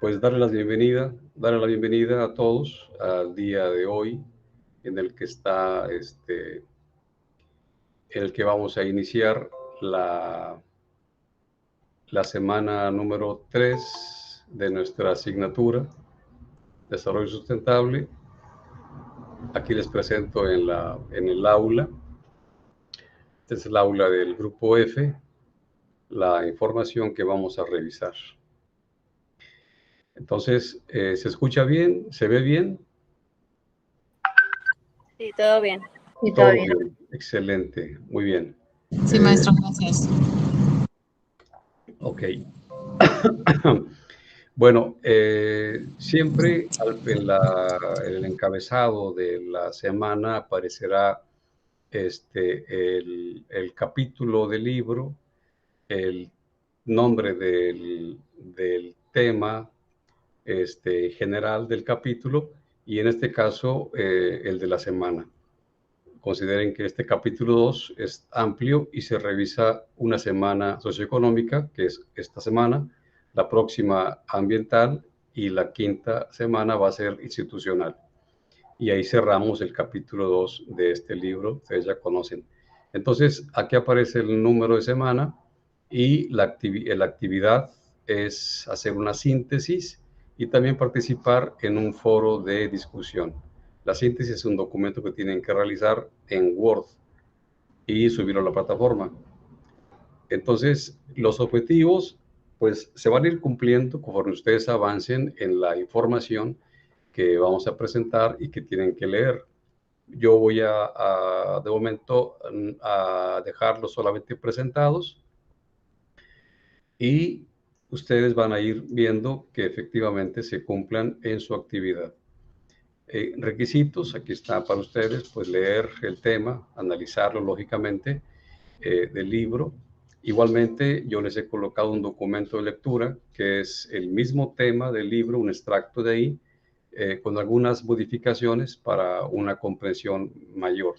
Pues darle la bienvenida a todos al día de hoy en el que en el que vamos a iniciar la, la semana número 3 de nuestra asignatura Desarrollo Sustentable. Aquí les presento en el aula. Este es el aula del grupo F, la información que vamos a revisar. Entonces, ¿se escucha bien? ¿Se ve bien? Sí, todo bien. Todo bien, excelente, muy bien. Sí, maestro, gracias. Ok. Bueno, siempre en el encabezado de la semana aparecerá el capítulo del libro, el nombre del tema general del capítulo y en este caso el de la semana. Consideren que este capítulo 2 es amplio y se revisa una semana socioeconómica, que es esta semana, la próxima ambiental y la quinta semana va a ser institucional. Y ahí cerramos el capítulo 2 de este libro, ustedes ya conocen. Entonces, aquí aparece el número de semana y la actividad es hacer una síntesis y también participar en un foro de discusión. La síntesis es un documento que tienen que realizar en Word y subirlo a la plataforma. Entonces, los objetivos, pues, se van a ir cumpliendo conforme ustedes avancen en la información que vamos a presentar y que tienen que leer. Yo voy de momento, a dejarlos solamente presentados y ustedes van a ir viendo que efectivamente se cumplan en su actividad. Requisitos, aquí está para ustedes, pues leer el tema, analizarlo lógicamente del libro. Igualmente, yo les he colocado un documento de lectura que es el mismo tema del libro, un extracto de ahí, con algunas modificaciones para una comprensión mayor.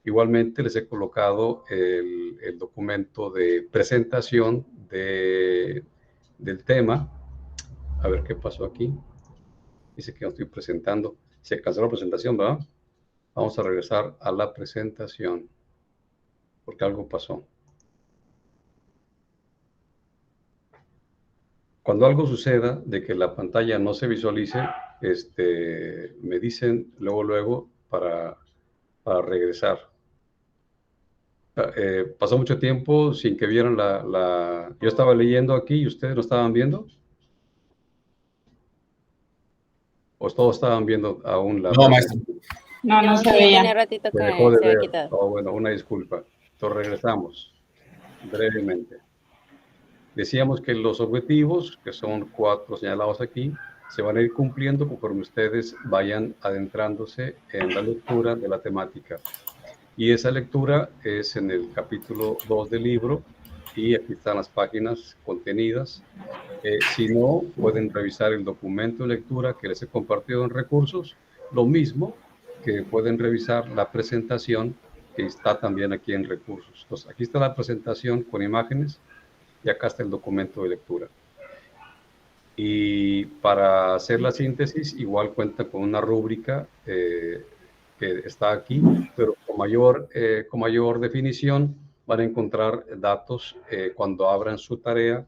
Igualmente, les he colocado el documento de presentación del tema. A ver qué pasó aquí. Dice que no estoy presentando. Se canceló la presentación, ¿verdad? Vamos a regresar a la presentación porque algo pasó. Cuando algo suceda de que la pantalla no se visualice, me dicen luego para regresar. Pasó mucho tiempo sin que vieran Yo estaba leyendo aquí y ustedes lo estaban viendo. ¿O todos estaban viendo aún la... No, maestro. No se Sí, veía. tiene ratito Se dejó que de se había ver. quitado. Oh, bueno, una disculpa. Entonces regresamos brevemente. Decíamos que los objetivos, que son 4 señalados aquí, se van a ir cumpliendo conforme ustedes vayan adentrándose en la lectura de la temática. Y esa lectura es en el capítulo 2 del libro y aquí están las páginas contenidas. Si no, pueden revisar el documento de lectura que les he compartido en recursos, lo mismo que pueden revisar la presentación que está también aquí en recursos. Entonces, aquí está la presentación con imágenes y acá está el documento de lectura. Y para hacer la síntesis, igual cuenta con una rúbrica que está aquí, pero con mayor definición van a encontrar datos cuando abran su tarea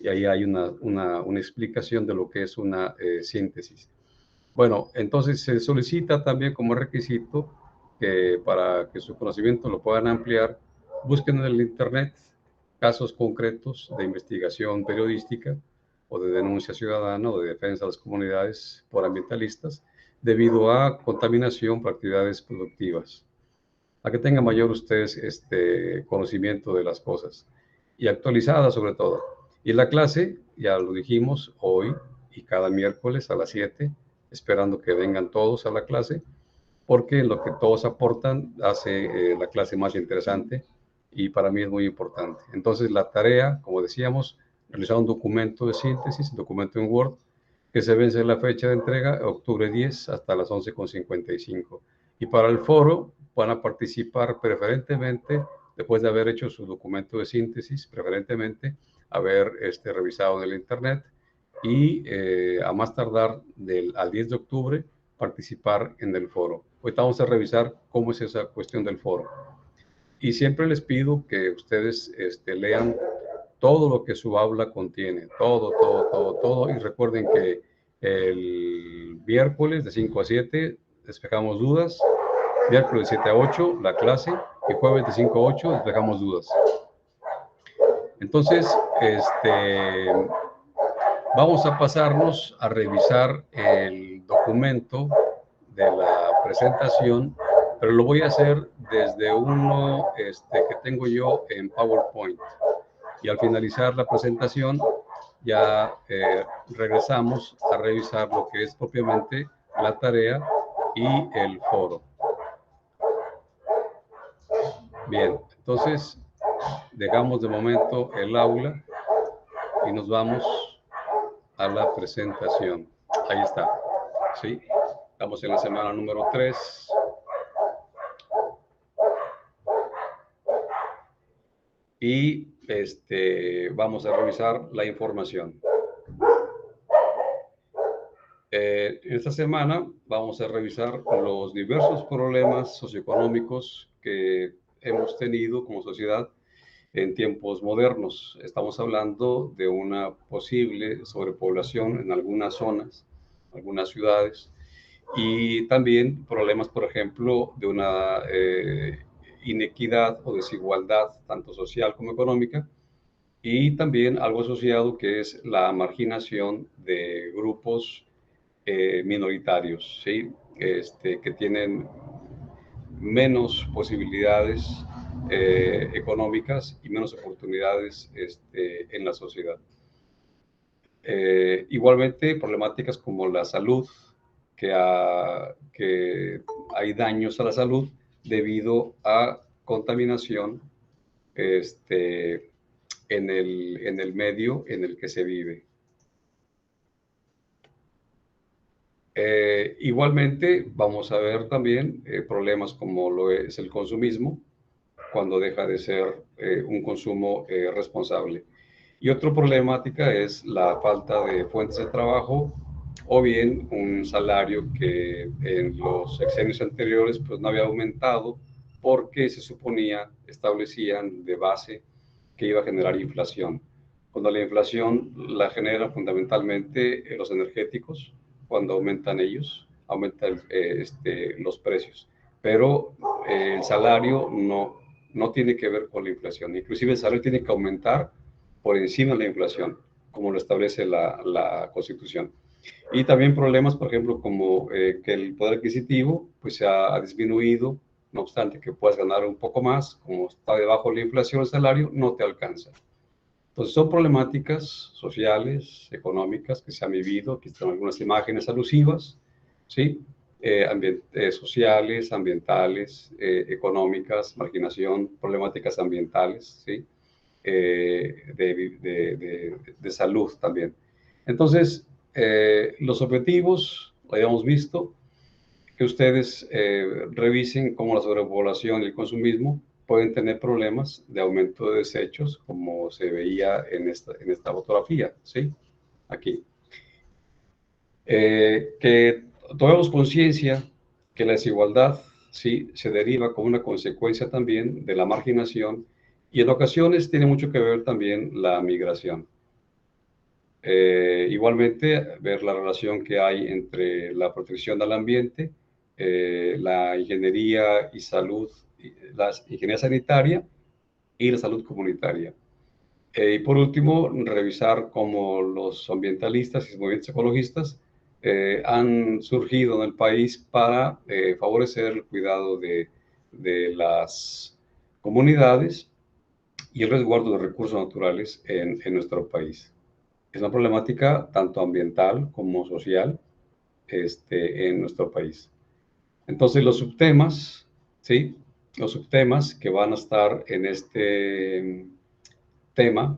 y ahí hay una explicación de lo que es una síntesis. Bueno, entonces se solicita también como requisito que para que su conocimiento lo puedan ampliar, busquen en el Internet casos concretos de investigación periodística o de denuncia ciudadana o de defensa de las comunidades por ambientalistas debido a contaminación por actividades productivas. A que tengan mayor ustedes conocimiento de las cosas y actualizada sobre todo. Y la clase, ya lo dijimos, hoy y cada miércoles a las 7, esperando que vengan todos a la clase, porque lo que todos aportan hace la clase más interesante y para mí es muy importante. Entonces la tarea, como decíamos, realizar un documento de síntesis, un documento en Word, que se vence la fecha de entrega, octubre 10 hasta las 11:55. Y para el foro van a participar preferentemente, después de haber hecho su documento de síntesis, preferentemente haber revisado en el Internet y a más tardar al 10 de octubre participar en el foro. Ahorita vamos a revisar cómo es esa cuestión del foro. Y siempre les pido que ustedes lean todo lo que su aula contiene, todo. Y recuerden que el miércoles de 5 a 7 despejamos dudas, miércoles de 7 a 8 la clase y jueves de 5 a 8 despejamos dudas. Entonces, vamos a pasarnos a revisar el documento de la presentación, pero lo voy a hacer desde uno que tengo yo en PowerPoint. Y al finalizar la presentación, ya regresamos a revisar lo que es propiamente la tarea y el foro. Bien, entonces dejamos de momento el aula y nos vamos a la presentación. Ahí está. ¿Sí? Estamos en la semana número 3. Y vamos a revisar la información. En esta semana vamos a revisar los diversos problemas socioeconómicos que hemos tenido como sociedad en tiempos modernos. Estamos hablando de una posible sobrepoblación en algunas zonas, algunas ciudades, y también problemas, por ejemplo, de una inequidad o desigualdad, tanto social como económica, y también algo asociado que es la marginación de grupos minoritarios, ¿sí? Que tienen menos posibilidades económicas y menos oportunidades en la sociedad. Igualmente, problemáticas como la salud, que hay daños a la salud debido a contaminación en el medio en el que se vive. Igualmente, vamos a ver también problemas como lo es el consumismo, cuando deja de ser un consumo responsable. Y otra problemática es la falta de fuentes de trabajo o bien un salario que en los sexenios anteriores pues no había aumentado porque se suponía, establecían de base que iba a generar inflación. Cuando la inflación la generan fundamentalmente los energéticos, cuando aumentan ellos, aumentan los precios. Pero el salario no tiene que ver con la inflación. Inclusive el salario tiene que aumentar por encima de la inflación, como lo establece la Constitución. Y también problemas, por ejemplo, como que el poder adquisitivo pues se ha disminuido, no obstante que puedas ganar un poco más, como está debajo de la inflación el salario, no te alcanza. Entonces son problemáticas sociales, económicas que se han vivido, aquí están algunas imágenes alusivas, ¿sí? Sociales, ambientales, económicas, marginación, problemáticas ambientales, ¿sí? De salud también. Entonces, los objetivos, lo habíamos visto, que ustedes revisen cómo la sobrepoblación y el consumismo pueden tener problemas de aumento de desechos, como se veía en esta fotografía, ¿sí? Aquí. Que tomemos conciencia que la desigualdad, sí, se deriva como una consecuencia también de la marginación y en ocasiones tiene mucho que ver también la migración. Igualmente, ver la relación que hay entre la protección del ambiente, la ingeniería y salud, la ingeniería sanitaria y la salud comunitaria. Y por último, revisar cómo los ambientalistas y movimientos ecologistas han surgido en el país para favorecer el cuidado de las comunidades y el resguardo de recursos naturales en nuestro país. Es una problemática tanto ambiental como social en nuestro país. Entonces, los subtemas, ¿sí? Los subtemas que van a estar en este tema,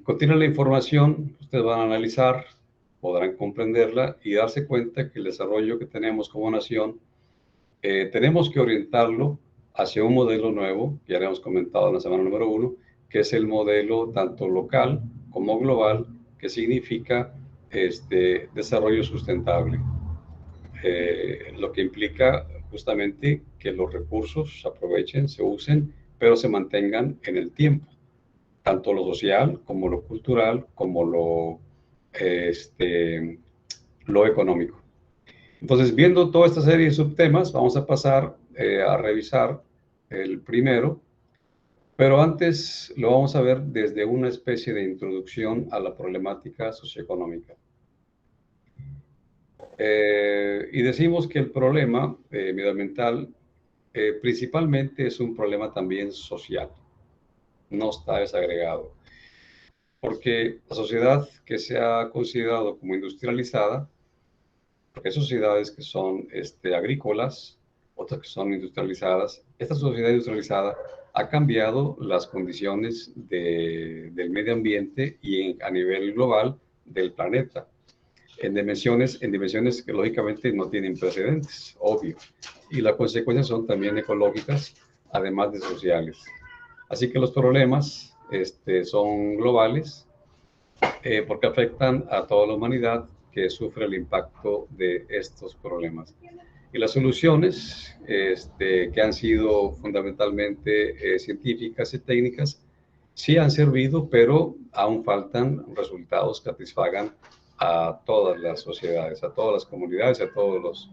contienen la información, ustedes van a analizar, podrán comprenderla y darse cuenta que el desarrollo que tenemos como nación, tenemos que orientarlo hacia un modelo nuevo, que ya habíamos comentado en la semana número 1, que es el modelo tanto local como global, que significa desarrollo sustentable, lo que implica justamente que los recursos se aprovechen, se usen, pero se mantengan en el tiempo, tanto lo social como lo cultural, como lo económico. Entonces, viendo toda esta serie de subtemas, vamos a pasar a revisar el primero, pero antes lo vamos a ver desde una especie de introducción a la problemática socioeconómica. Y decimos que el problema medioambiental principalmente es un problema también social, no está desagregado, porque la sociedad que se ha considerado como industrializada, porque hay sociedades que son agrícolas, otras que son industrializadas, esta sociedad industrializada ha cambiado las condiciones del medio ambiente y a nivel global del planeta. En dimensiones que lógicamente no tienen precedentes, obvio. Y las consecuencias son también ecológicas, además de sociales. Así que los problemas son globales porque afectan a toda la humanidad que sufre el impacto de estos problemas. Y las soluciones que han sido fundamentalmente científicas y técnicas sí han servido, pero aún faltan resultados que satisfagan a todas las sociedades, a todas las comunidades, a todos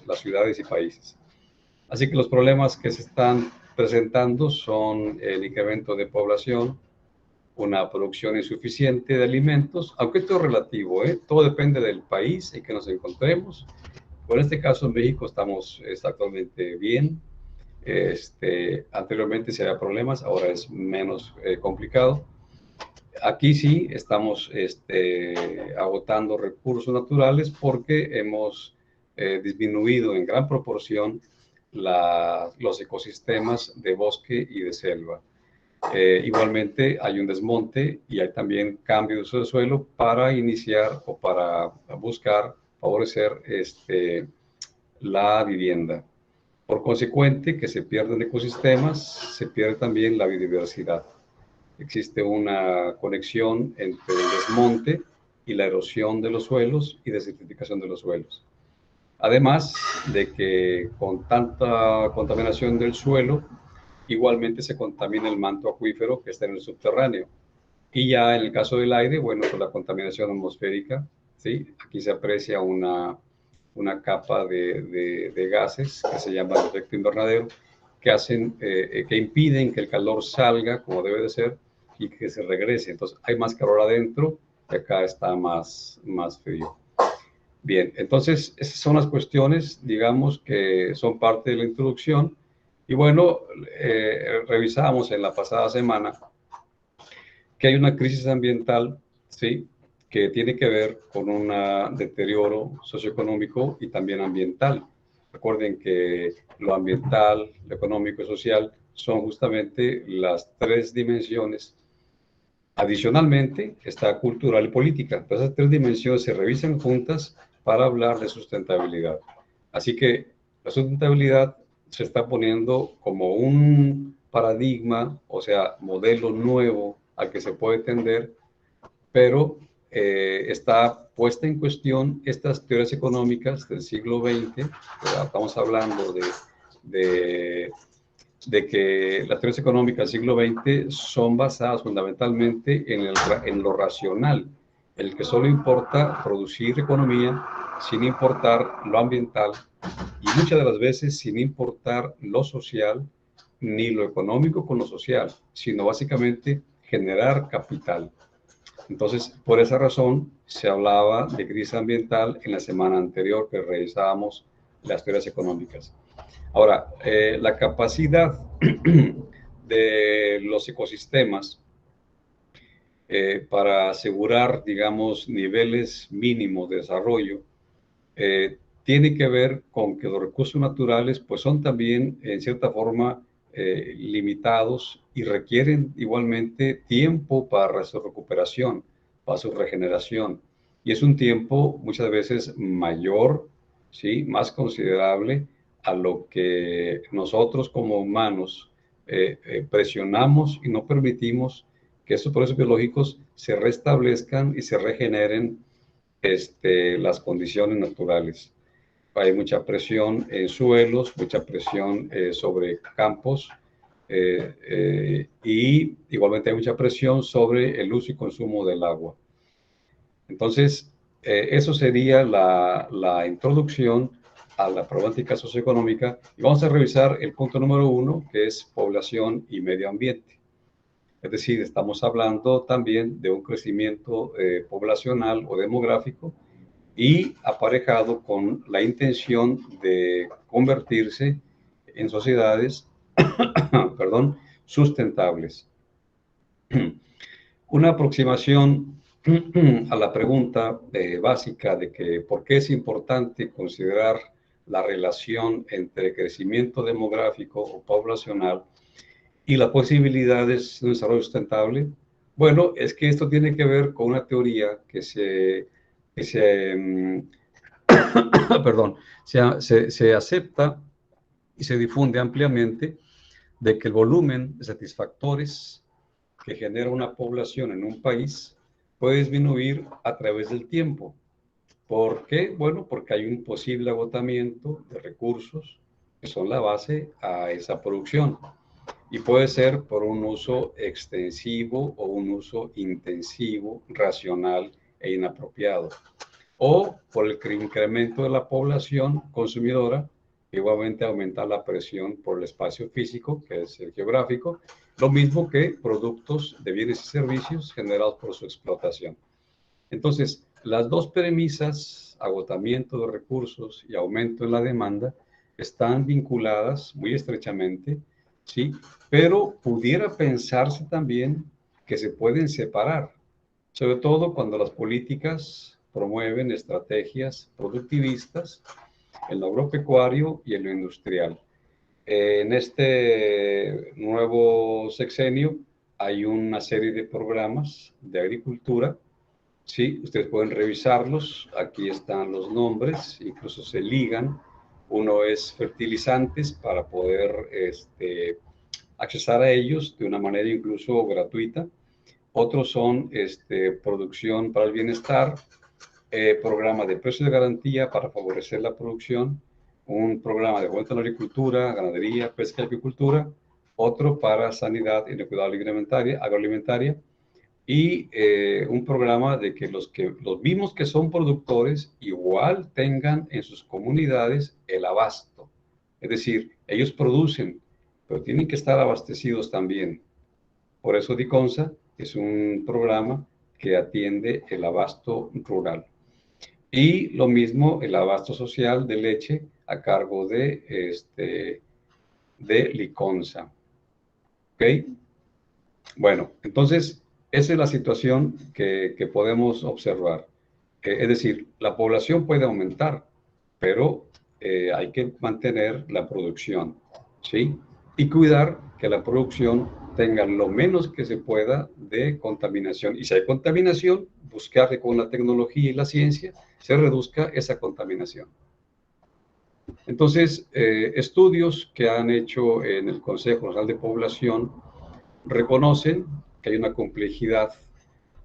las ciudades y países. Así que los problemas que se están presentando son el incremento de población, una producción insuficiente de alimentos, aunque esto es relativo, todo depende del país en que nos encontremos. Por este caso, en México estamos actualmente bien. Anteriormente sí había problemas, ahora es menos complicado. Aquí sí estamos agotando recursos naturales porque hemos disminuido en gran proporción los ecosistemas de bosque y de selva. Igualmente hay un desmonte y hay también cambio de uso de suelo para iniciar o para buscar favorecer la vivienda. Por consecuente, que se pierden ecosistemas, se pierde también la biodiversidad. Existe una conexión entre el desmonte y la erosión de los suelos y desertificación de los suelos. Además de que con tanta contaminación del suelo, igualmente se contamina el manto acuífero que está en el subterráneo. Y ya en el caso del aire, bueno, con la contaminación atmosférica, ¿sí? Aquí se aprecia una capa de gases que se llama el efecto invernadero, que impiden que el calor salga como debe de ser y que se regrese. Entonces hay más calor adentro y acá está más frío. Bien, entonces esas son las cuestiones, digamos, que son parte de la introducción. Y bueno, revisamos en la pasada semana que hay una crisis ambiental, ¿sí?, que tiene que ver con un deterioro socioeconómico y también ambiental. Recuerden que lo ambiental, lo económico y social son justamente las tres dimensiones. Adicionalmente, está cultural y política. Entonces, esas tres dimensiones se revisan juntas para hablar de sustentabilidad. Así que la sustentabilidad se está poniendo como un paradigma, o sea, modelo nuevo al que se puede tender, pero está puesta en cuestión estas teorías económicas del siglo XX. Estamos hablando de que las teorías económicas del siglo XX son basadas fundamentalmente en lo racional, el que solo importa producir economía sin importar lo ambiental y muchas de las veces sin importar lo social ni lo económico con lo social, sino básicamente generar capital. Entonces, por esa razón, se hablaba de crisis ambiental en la semana anterior que revisábamos las teorías económicas. Ahora, la capacidad de los ecosistemas para asegurar, digamos, niveles mínimos de desarrollo tiene que ver con que los recursos naturales pues son también, en cierta forma, limitados y requieren igualmente tiempo para su recuperación, para su regeneración. Y es un tiempo muchas veces mayor, ¿sí?, más considerable a lo que nosotros como humanos presionamos y no permitimos que esos procesos biológicos se restablezcan y se regeneren las condiciones naturales. Hay mucha presión en suelos, mucha presión sobre campos, y igualmente hay mucha presión sobre el uso y consumo del agua. Entonces, eso sería la introducción a la problemática socioeconómica. Y vamos a revisar el punto número 1, que es población y medio ambiente. Es decir, estamos hablando también de un crecimiento poblacional o demográfico y aparejado con la intención de convertirse en sociedades perdón, sustentables. Una aproximación a la pregunta básica de que por qué es importante considerar la relación entre crecimiento demográfico o poblacional y las posibilidades de un desarrollo sustentable. Bueno, es que esto tiene que ver con una teoría que perdón, se acepta y se difunde ampliamente, de que el volumen de satisfactores que genera una población en un país puede disminuir a través del tiempo. ¿Por qué? Bueno, porque hay un posible agotamiento de recursos que son la base a esa producción. Y puede ser por un uso extensivo o un uso intensivo, racional e inapropiado. O por el incremento de la población consumidora, que igualmente aumenta la presión por el espacio físico, que es el geográfico, lo mismo que productos de bienes y servicios generados por su explotación. Entonces, las dos premisas, agotamiento de recursos y aumento en la demanda, están vinculadas muy estrechamente, ¿sí? Pero pudiera pensarse también que se pueden separar, sobre todo cuando las políticas promueven estrategias productivistas en lo agropecuario y en lo industrial. En este nuevo sexenio hay una serie de programas de agricultura. Sí, ustedes pueden revisarlos, aquí están los nombres, incluso se ligan. Uno es fertilizantes para poder accesar a ellos de una manera incluso gratuita. Otros son producción para el bienestar, programa de precios de garantía para favorecer la producción, un programa de fomento a la agricultura, ganadería, pesca y apicultura, otro para sanidad y equidad agroalimentaria, y un programa de que los mismos que son productores igual tengan en sus comunidades el abasto. Es decir, ellos producen, pero tienen que estar abastecidos también. Por eso DICONSA es un programa que atiende el abasto rural. Y lo mismo el abasto social de leche a cargo de LICONSA. ¿Ok? Bueno, entonces esa es la situación que podemos observar. Es decir, la población puede aumentar, pero hay que mantener la producción, ¿sí? Y cuidar que la producción tenga lo menos que se pueda de contaminación. Y si hay contaminación, buscar que con la tecnología y la ciencia se reduzca esa contaminación. Entonces, estudios que han hecho en el Consejo Nacional de Población reconocen que hay una complejidad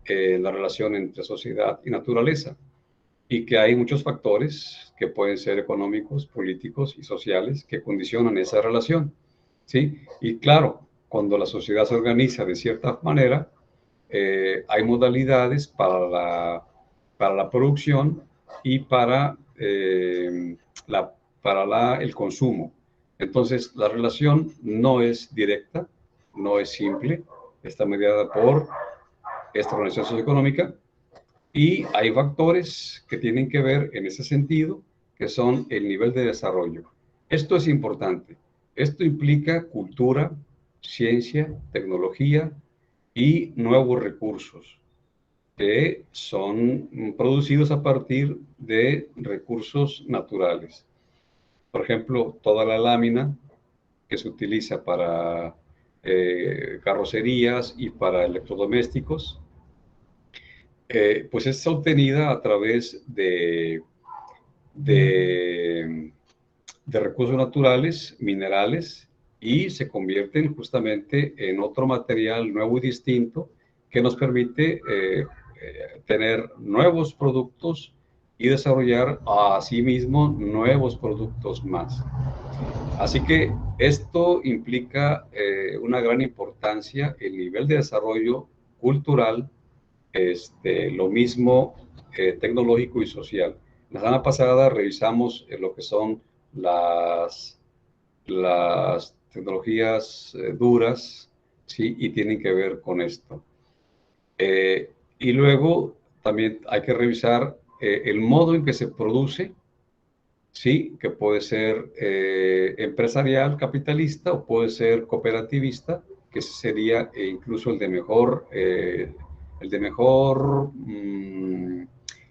en la relación entre sociedad y naturaleza y que hay muchos factores que pueden ser económicos, políticos y sociales que condicionan esa relación, ¿sí? Y claro, cuando la sociedad se organiza de cierta manera, hay modalidades para la producción y para el consumo. Entonces, la relación no es directa, no es simple, está mediada por esta organización socioeconómica y hay factores que tienen que ver en ese sentido, que son el nivel de desarrollo. Esto es importante. Esto implica cultura, ciencia, tecnología y nuevos recursos que son producidos a partir de recursos naturales. Por ejemplo, toda la lámina que se utiliza para carrocerías y para electrodomésticos, pues es obtenida a través de recursos naturales, minerales, y se convierten justamente en otro material nuevo y distinto que nos permite tener nuevos productos y desarrollar asimismo nuevos productos más. Así que esto implica una gran importancia, el nivel de desarrollo cultural, lo mismo tecnológico y social. La semana pasada revisamos lo que son las tecnologías duras, ¿sí? Y tienen que ver con esto. Y luego también hay que revisar el modo en que se produce, sí, que puede ser empresarial, capitalista, o puede ser cooperativista, que sería incluso el de mejor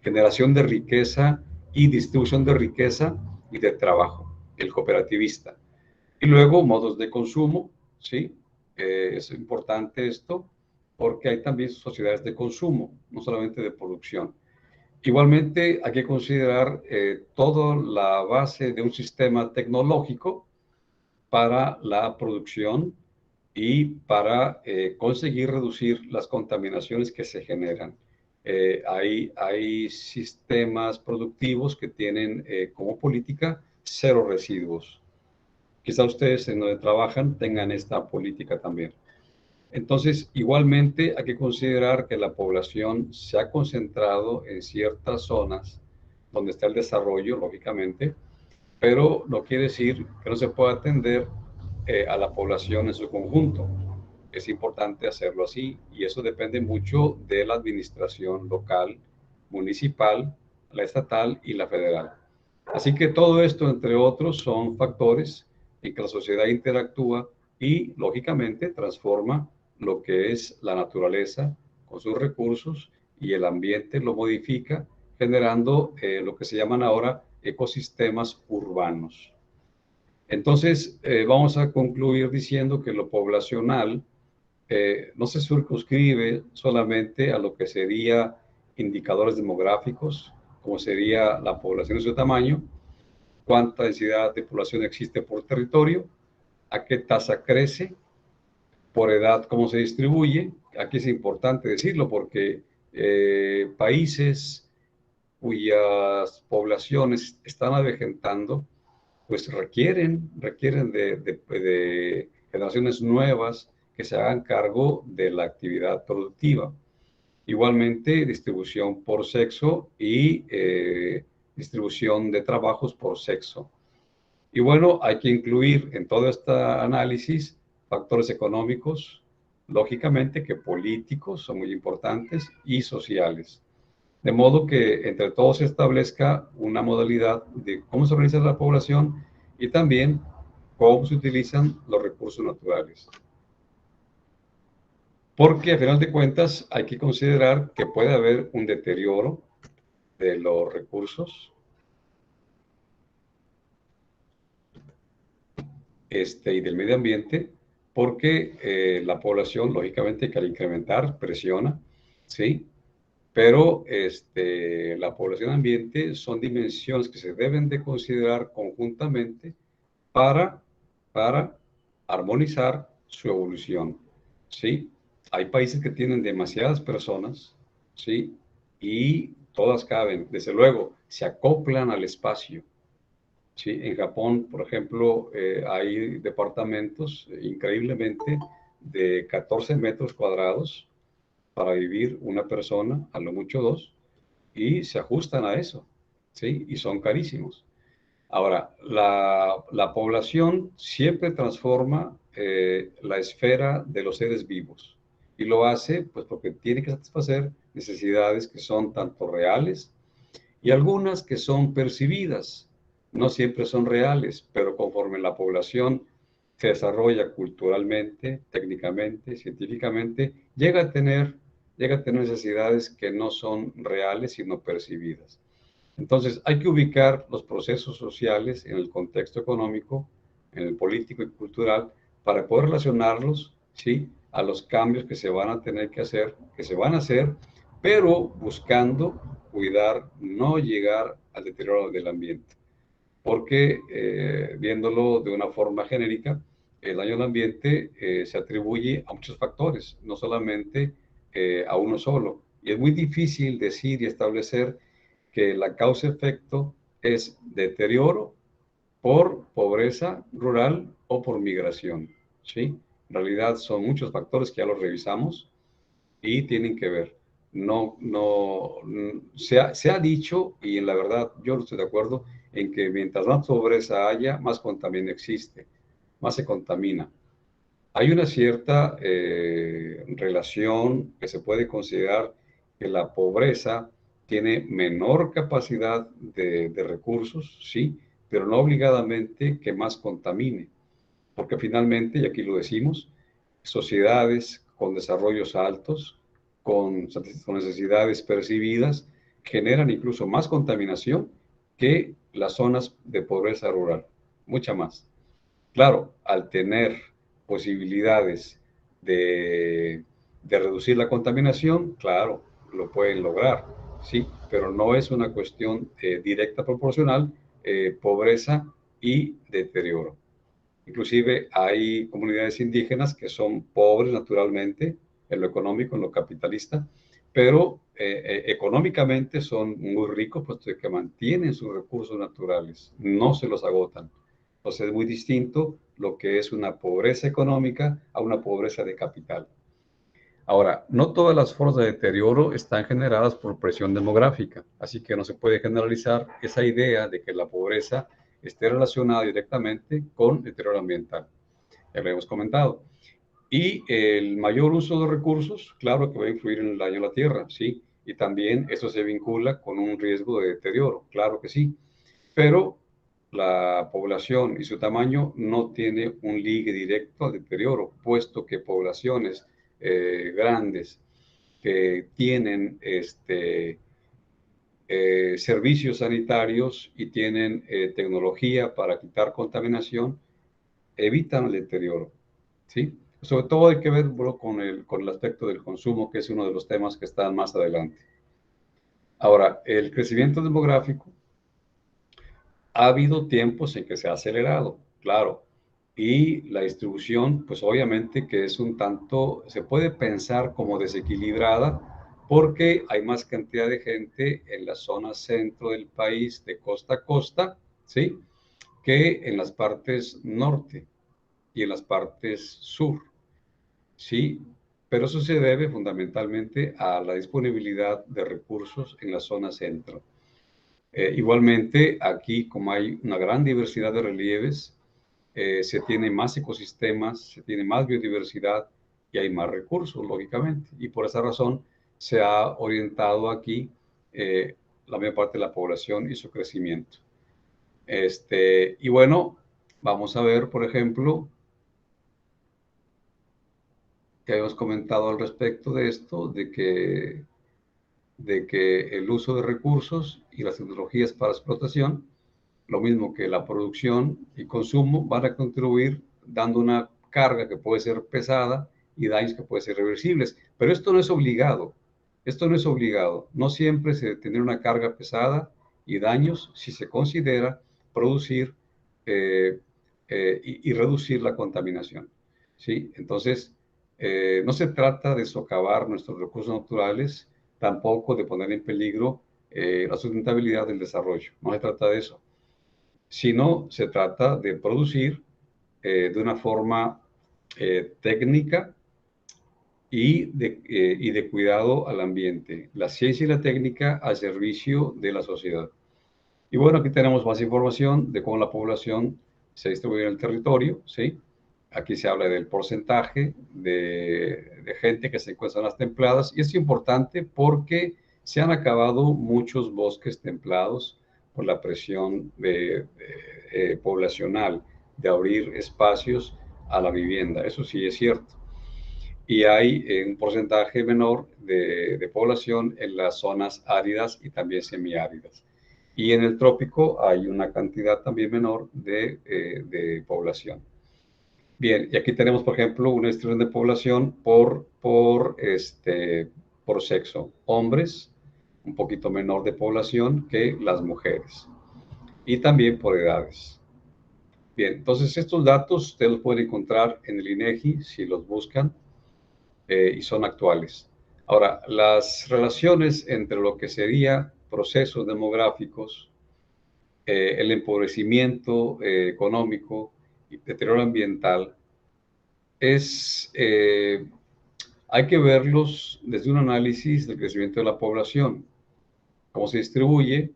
generación de riqueza y distribución de riqueza y de trabajo, el cooperativista. Y luego modos de consumo, ¿sí? Es importante esto porque hay también sociedades de consumo, no solamente de producción. Igualmente hay que considerar toda la base de un sistema tecnológico para la producción y para conseguir reducir las contaminaciones que se generan. Hay sistemas productivos que tienen como política cero residuos. Quizá ustedes en donde trabajan tengan esta política también. Entonces, igualmente hay que considerar que la población se ha concentrado en ciertas zonas donde está el desarrollo, lógicamente, pero no quiere decir que no se pueda atender a la población en su conjunto. Es importante hacerlo así y eso depende mucho de la administración local, municipal, la estatal y la federal. Así que todo esto, entre otros, son factores en que la sociedad interactúa y, lógicamente, transforma lo que es la naturaleza con sus recursos y el ambiente lo modifica, generando lo que se llaman ahora ecosistemas urbanos. Entonces, vamos a concluir diciendo que lo poblacional no se circunscribe solamente a lo que sería indicadores demográficos, como sería la población y su tamaño, cuánta densidad de población existe por territorio, a qué tasa crece, por edad cómo se distribuye. Aquí es importante decirlo porque países cuyas poblaciones están avejentando, pues requieren de generaciones nuevas que se hagan cargo de la actividad productiva. Igualmente, distribución por sexo y distribución de trabajos por sexo. Y bueno, hay que incluir en todo este análisis factores económicos, lógicamente que políticos son muy importantes y sociales. De modo que entre todos se establezca una modalidad de cómo se organiza la población y también cómo se utilizan los recursos naturales. Porque a final de cuentas hay que considerar que puede haber un deterioro de los recursos y del medio ambiente, porque la población, lógicamente, que al incrementar presiona, ¿sí? Pero la población ambiente son dimensiones que se deben de considerar conjuntamente para, para armonizar su evolución, ¿sí? Hay países que tienen demasiadas personas, ¿sí? Y todas caben, desde luego, se acoplan al espacio, ¿sí? En Japón, por ejemplo, hay departamentos increíblemente de 14 metros cuadrados para vivir una persona, a lo mucho dos, y se ajustan a eso, ¿sí? Y son carísimos. Ahora, la población siempre transforma la esfera de los seres vivos y lo hace pues porque tiene que satisfacer necesidades que son tanto reales y algunas que son percibidas. No siempre son reales, pero conforme la población se desarrolla culturalmente, técnicamente, científicamente, llega a tener necesidades que no son reales, sino percibidas. Entonces, hay que ubicar los procesos sociales en el contexto económico, en el político y cultural, para poder relacionarlos, ¿sí?, a los cambios que se van a tener que hacer, que se van a hacer, pero buscando cuidar, no llegar al deterioro del ambiente. Porque, viéndolo de una forma genérica, el daño al ambiente se atribuye a muchos factores, no solamente a uno solo. Y es muy difícil decir y establecer que la causa-efecto es deterioro por pobreza rural o por migración, ¿sí? En realidad son muchos factores que ya los revisamos y tienen que ver. Se ha dicho, y en la verdad yo no estoy de acuerdo, en que mientras más pobreza haya, más contaminación existe, más se contamina. Hay una cierta relación que se puede considerar que la pobreza tiene menor capacidad de recursos, sí, pero no obligadamente que más contamine, porque finalmente, y aquí lo decimos, sociedades con desarrollos altos, con necesidades percibidas, generan incluso más contaminación que las zonas de pobreza rural, mucha más. Claro, al tener posibilidades de reducir la contaminación, claro, lo pueden lograr, sí, pero no es una cuestión directa proporcional, pobreza y deterioro. Inclusive hay comunidades indígenas que son pobres naturalmente en lo económico, en lo capitalista, pero económicamente son muy ricos, puesto que mantienen sus recursos naturales, no se los agotan. Entonces es muy distinto lo que es una pobreza económica a una pobreza de capital. Ahora, no todas las formas de deterioro están generadas por presión demográfica, así que no se puede generalizar esa idea de que la pobreza esté relacionada directamente con deterioro ambiental. Ya lo hemos comentado. Y el mayor uso de recursos, claro que va a influir en el daño a la tierra, sí, y también eso se vincula con un riesgo de deterioro, claro que sí, pero la población y su tamaño no tiene un ligue directo al deterioro, puesto que poblaciones grandes que tienen servicios sanitarios y tienen tecnología para quitar contaminación, evitan el deterioro, ¿sí? Sobre todo hay que ver, bro, con el aspecto del consumo, que es uno de los temas que están más adelante. Ahora, el crecimiento demográfico, ha habido tiempos en que se ha acelerado, claro, y la distribución, pues obviamente que es un tanto, se puede pensar como desequilibrada, porque hay más cantidad de gente en la zona centro del país, de costa a costa, ¿sí? Que en las partes norte y en las partes sur, ¿sí? Pero eso se debe fundamentalmente a la disponibilidad de recursos en la zona centro. Igualmente, aquí, como hay una gran diversidad de relieves, se tiene más ecosistemas, se tiene más biodiversidad y hay más recursos, lógicamente. Y por esa razón se ha orientado aquí la mayor parte de la población y su crecimiento. Y bueno, vamos a ver, por ejemplo, que habíamos comentado al respecto de esto, de que el uso de recursos y las tecnologías para explotación, lo mismo que la producción y consumo, van a contribuir dando una carga que puede ser pesada y daños que pueden ser reversibles. Pero esto no es obligado. Esto no es obligado. No siempre se debe tener una carga pesada y daños si se considera producir eh, y reducir la contaminación, ¿sí? Entonces, no se trata de socavar nuestros recursos naturales, tampoco de poner en peligro la sustentabilidad del desarrollo. No se trata de eso, sino se trata de producir de una forma técnica y de cuidado al ambiente. La ciencia y la técnica al servicio de la sociedad. Y bueno, aquí tenemos más información de cómo la población se distribuye en el territorio, ¿sí? Aquí se habla del porcentaje de gente que se encuentra en las templadas, y es importante porque se han acabado muchos bosques templados por la presión poblacional de abrir espacios a la vivienda. Eso sí es cierto. Y hay un porcentaje menor de población en las zonas áridas y también semiáridas. Y en el trópico hay una cantidad también menor de población. Bien, y aquí tenemos, por ejemplo, una distribución de población por sexo. Hombres, un poquito menor de población que las mujeres. Y también por edades. Bien, entonces estos datos ustedes los pueden encontrar en el INEGI si los buscan y son actuales. Ahora, las relaciones entre lo que sería procesos demográficos, el empobrecimiento económico y deterioro ambiental, hay que verlos desde un análisis del crecimiento de la población, cómo se distribuye,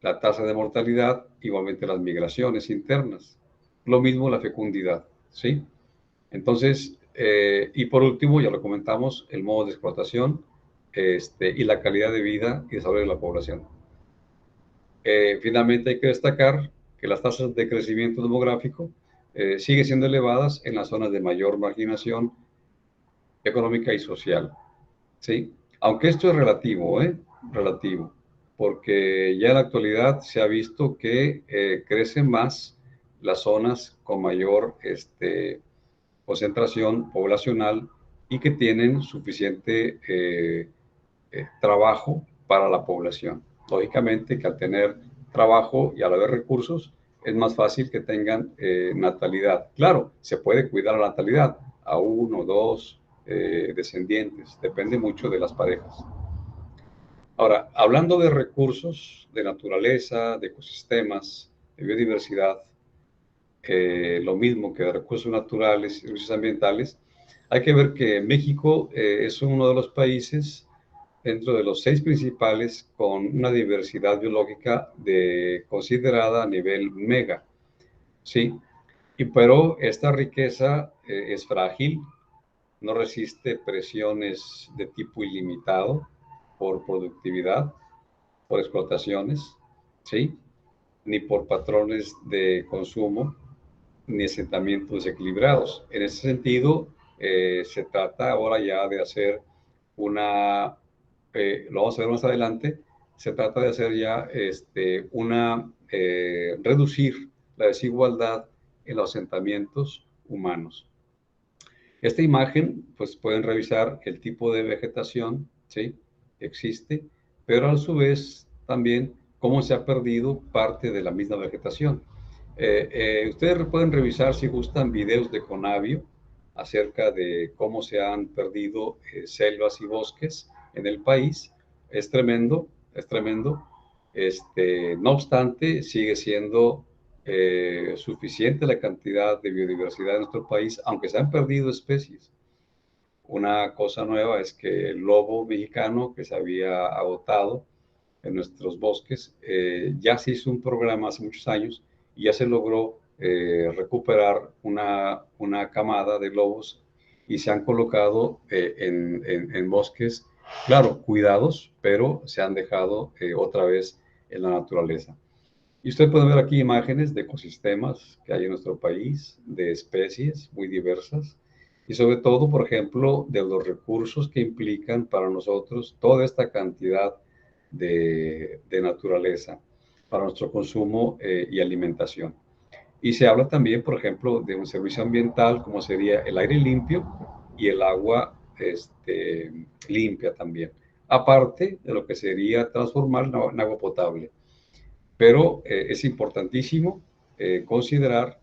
la tasa de mortalidad, igualmente las migraciones internas. Lo mismo la fecundidad, ¿sí? Entonces, y por último, ya lo comentamos, el modo de explotación y la calidad de vida y desarrollo de la población. Finalmente, hay que destacar que las tasas de crecimiento demográfico siguen siendo elevadas en las zonas de mayor marginación económica y social, ¿sí? Aunque esto es relativo, relativo, porque ya en la actualidad se ha visto que crecen más las zonas con mayor concentración poblacional y que tienen suficiente trabajo para la población. Lógicamente que al tener trabajo y al haber recursos, es más fácil que tengan natalidad. Claro, se puede cuidar la natalidad a uno, dos descendientes, depende mucho de las parejas. Ahora, hablando de recursos, de naturaleza, de ecosistemas, de biodiversidad, lo mismo que de recursos naturales y recursos ambientales, hay que ver que México es uno de los países dentro de los 6 principales con una diversidad biológica considerada a nivel mega, ¿sí? Pero esta riqueza es frágil, no resiste presiones de tipo ilimitado por productividad, por explotaciones, ¿sí? Ni por patrones de consumo, ni asentamientos desequilibrados. En ese sentido, se trata ahora ya de hacer lo vamos a ver más adelante, se trata de hacer ya reducir la desigualdad en los asentamientos humanos. Esta imagen, pues pueden revisar el tipo de vegetación, ¿sí? Existe, pero a su vez también cómo se ha perdido parte de la misma vegetación. Ustedes pueden revisar, si gustan, videos de Conavio acerca de cómo se han perdido selvas y bosques en el país. Es tremendo, es tremendo. No obstante, sigue siendo suficiente la cantidad de biodiversidad en nuestro país, aunque se han perdido especies. Una cosa nueva es que el lobo mexicano, que se había agotado en nuestros bosques, ya se hizo un programa hace muchos años y ya se logró recuperar una camada de lobos y se han colocado en bosques, claro, cuidados, pero se han dejado otra vez en la naturaleza. Y usted puede ver aquí imágenes de ecosistemas que hay en nuestro país, de especies muy diversas, y sobre todo, por ejemplo, de los recursos que implican para nosotros toda esta cantidad de naturaleza para nuestro consumo y alimentación. Y se habla también, por ejemplo, de un servicio ambiental como sería el aire limpio y el agua limpia también, aparte de lo que sería transformar en agua potable. Pero es importantísimo considerar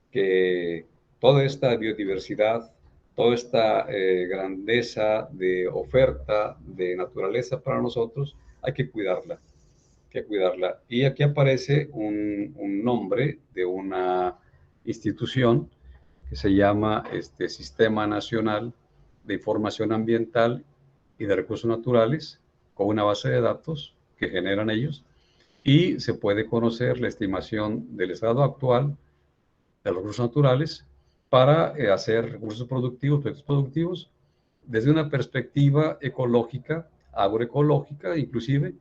que toda esta biodiversidad, toda esta grandeza de oferta de naturaleza para nosotros, hay que cuidarla, que cuidarla. Y aquí aparece un nombre de una institución que se llama Sistema Nacional de Información Ambiental y de Recursos Naturales, con una base de datos que generan ellos, y se puede conocer la estimación del estado actual de los recursos naturales para hacer recursos productivos, proyectos productivos, desde una perspectiva ecológica, agroecológica inclusive,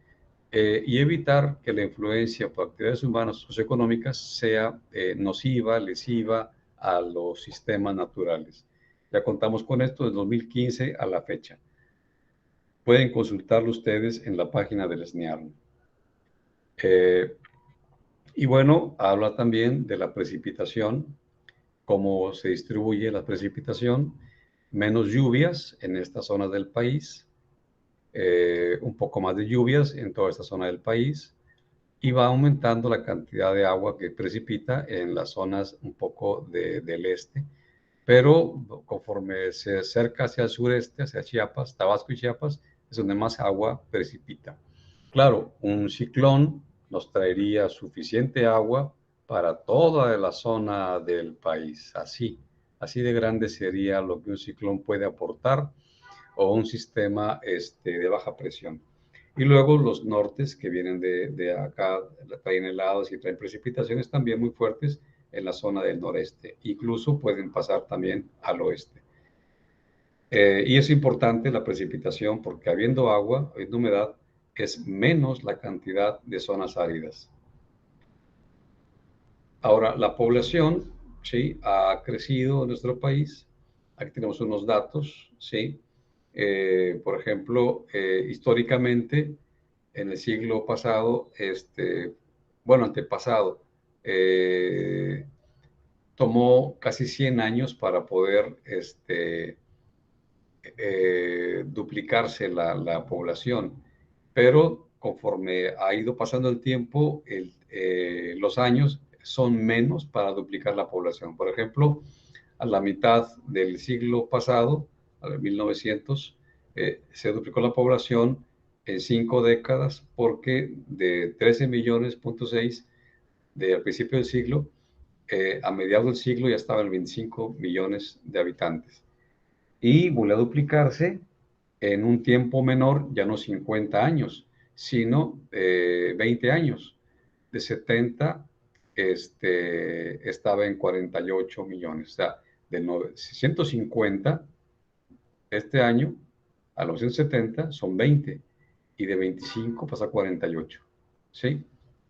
y evitar que la influencia por actividades humanas socioeconómicas sea nociva, lesiva a los sistemas naturales. Ya contamos con esto desde 2015 a la fecha. Pueden consultarlo ustedes en la página del SNIARM. Y bueno, habla también de la precipitación, cómo se distribuye la precipitación, menos lluvias en esta zona del país, un poco más de lluvias en toda esta zona del país, y va aumentando la cantidad de agua que precipita en las zonas un poco del este. pero conforme se acerca hacia el sureste, hacia Chiapas, Tabasco y Chiapas, es donde más agua precipita. Claro, un ciclón nos traería suficiente agua para toda la zona del país. Así de grande sería lo que un ciclón puede aportar o un sistema de baja presión. Y luego los nortes que vienen de acá, traen helados y traen precipitaciones también muy fuertes en la zona del noreste. Incluso pueden pasar también al oeste. Y es importante la precipitación porque habiendo agua, habiendo humedad, es menos la cantidad de zonas áridas. Ahora, la población, ¿sí?, ha crecido en nuestro país. Aquí tenemos unos datos, ¿sí? Por ejemplo, históricamente, en el siglo pasado, bueno, antepasado, tomó casi 100 años para poder duplicarse la población, pero conforme ha ido pasando el tiempo, los años son menos para duplicar la población. Por ejemplo, a la mitad del siglo pasado, a 1900, se duplicó la población en 5 décadas porque de 13 millones, punto 6, al principio del siglo, a mediados del siglo ya estaban 25 millones de habitantes. Y volvió a duplicarse en un tiempo menor, ya no 50 años, sino 20 años. De 70 estaba en 48 millones. O sea, de 150 este año a los 170 son 20 y de 25 pasa a 48. ¿Sí?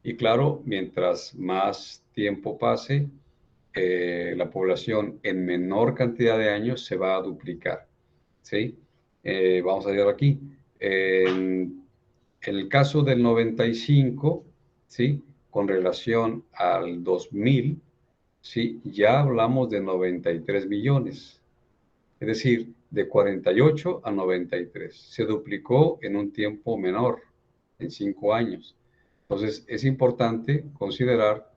Y claro, mientras más tiempo pase, la población en menor cantidad de años se va a duplicar. ¿Sí? Vamos a ver aquí. En el caso del 95, ¿sí?, con relación al 2000, ¿sí?, ya hablamos de 93 millones. Es decir, de 48 a 93. Se duplicó en un tiempo menor, en 5 años. Entonces, es importante considerar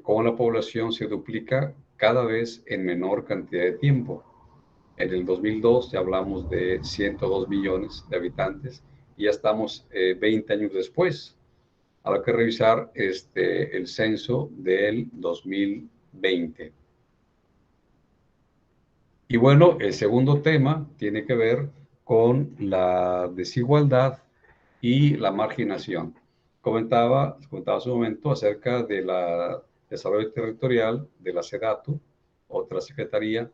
cómo la población se duplica cada vez en menor cantidad de tiempo. En el 2002 ya hablamos de 102 millones de habitantes y ya estamos 20 años después. Habrá que revisar el censo del 2020. Y bueno, el segundo tema tiene que ver con la desigualdad y la marginación. Comentaba hace un momento acerca de la desarrollo territorial de la SEDATU, otra secretaría,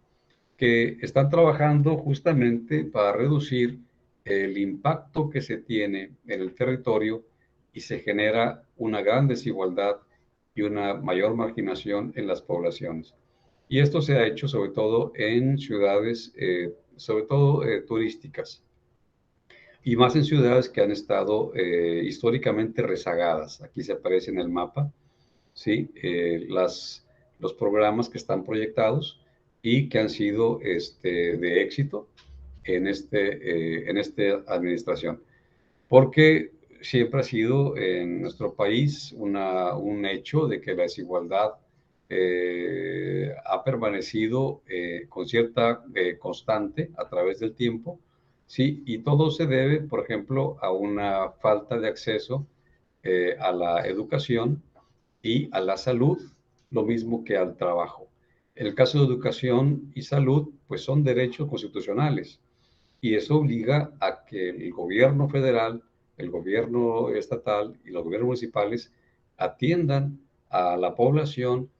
que están trabajando justamente para reducir el impacto que se tiene en el territorio y se genera una gran desigualdad y una mayor marginación en las poblaciones. Y esto se ha hecho sobre todo en ciudades, sobre todo turísticas, y más en ciudades que han estado históricamente rezagadas. Aquí se aparece en el mapa, ¿sí? Los programas que están proyectados y que han sido de éxito en esta administración. Porque siempre ha sido en nuestro país un hecho de que la desigualdad ha permanecido con cierta constante a través del tiempo, ¿sí? Y todo se debe, por ejemplo, a una falta de acceso a la educación y a la salud, lo mismo que al trabajo. En el caso de educación y salud, pues son derechos constitucionales y eso obliga a que el gobierno federal, el gobierno estatal y los gobiernos municipales atiendan a la población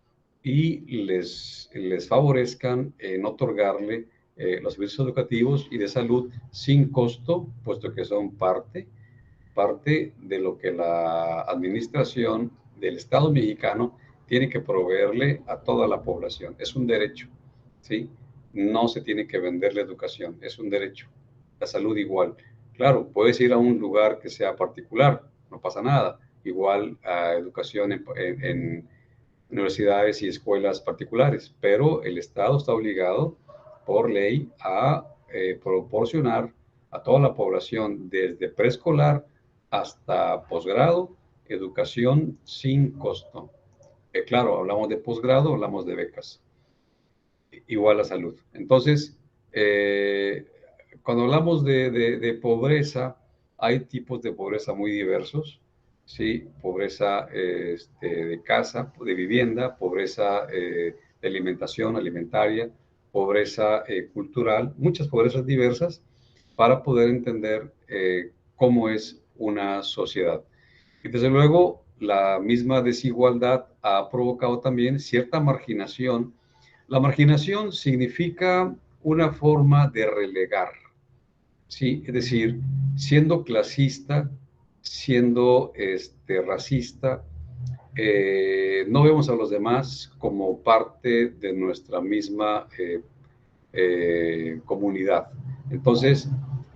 y les favorezcan en otorgarle los servicios educativos y de salud sin costo, puesto que son parte de lo que la administración del Estado mexicano tiene que proveerle a toda la población. Es un derecho, ¿sí? No se tiene que vender la educación, es un derecho. La salud igual. Claro, puedes ir a un lugar que sea particular, no pasa nada. Igual a educación en universidades y escuelas particulares, pero el Estado está obligado por ley a proporcionar a toda la población desde preescolar hasta posgrado, educación sin costo. Claro, hablamos de posgrado, hablamos de becas. igual a salud. Entonces, cuando hablamos de pobreza, hay tipos de pobreza muy diversos, ¿sí? Pobreza de casa, de vivienda, pobreza de alimentación, alimentaria, pobreza cultural, muchas pobrezas diversas para poder entender cómo es una sociedad. Y desde luego, la misma desigualdad ha provocado también cierta marginación. La marginación significa una forma de relegar, ¿sí? Es decir, siendo clasista, siendo racista, no vemos a los demás como parte de nuestra misma comunidad. Entonces,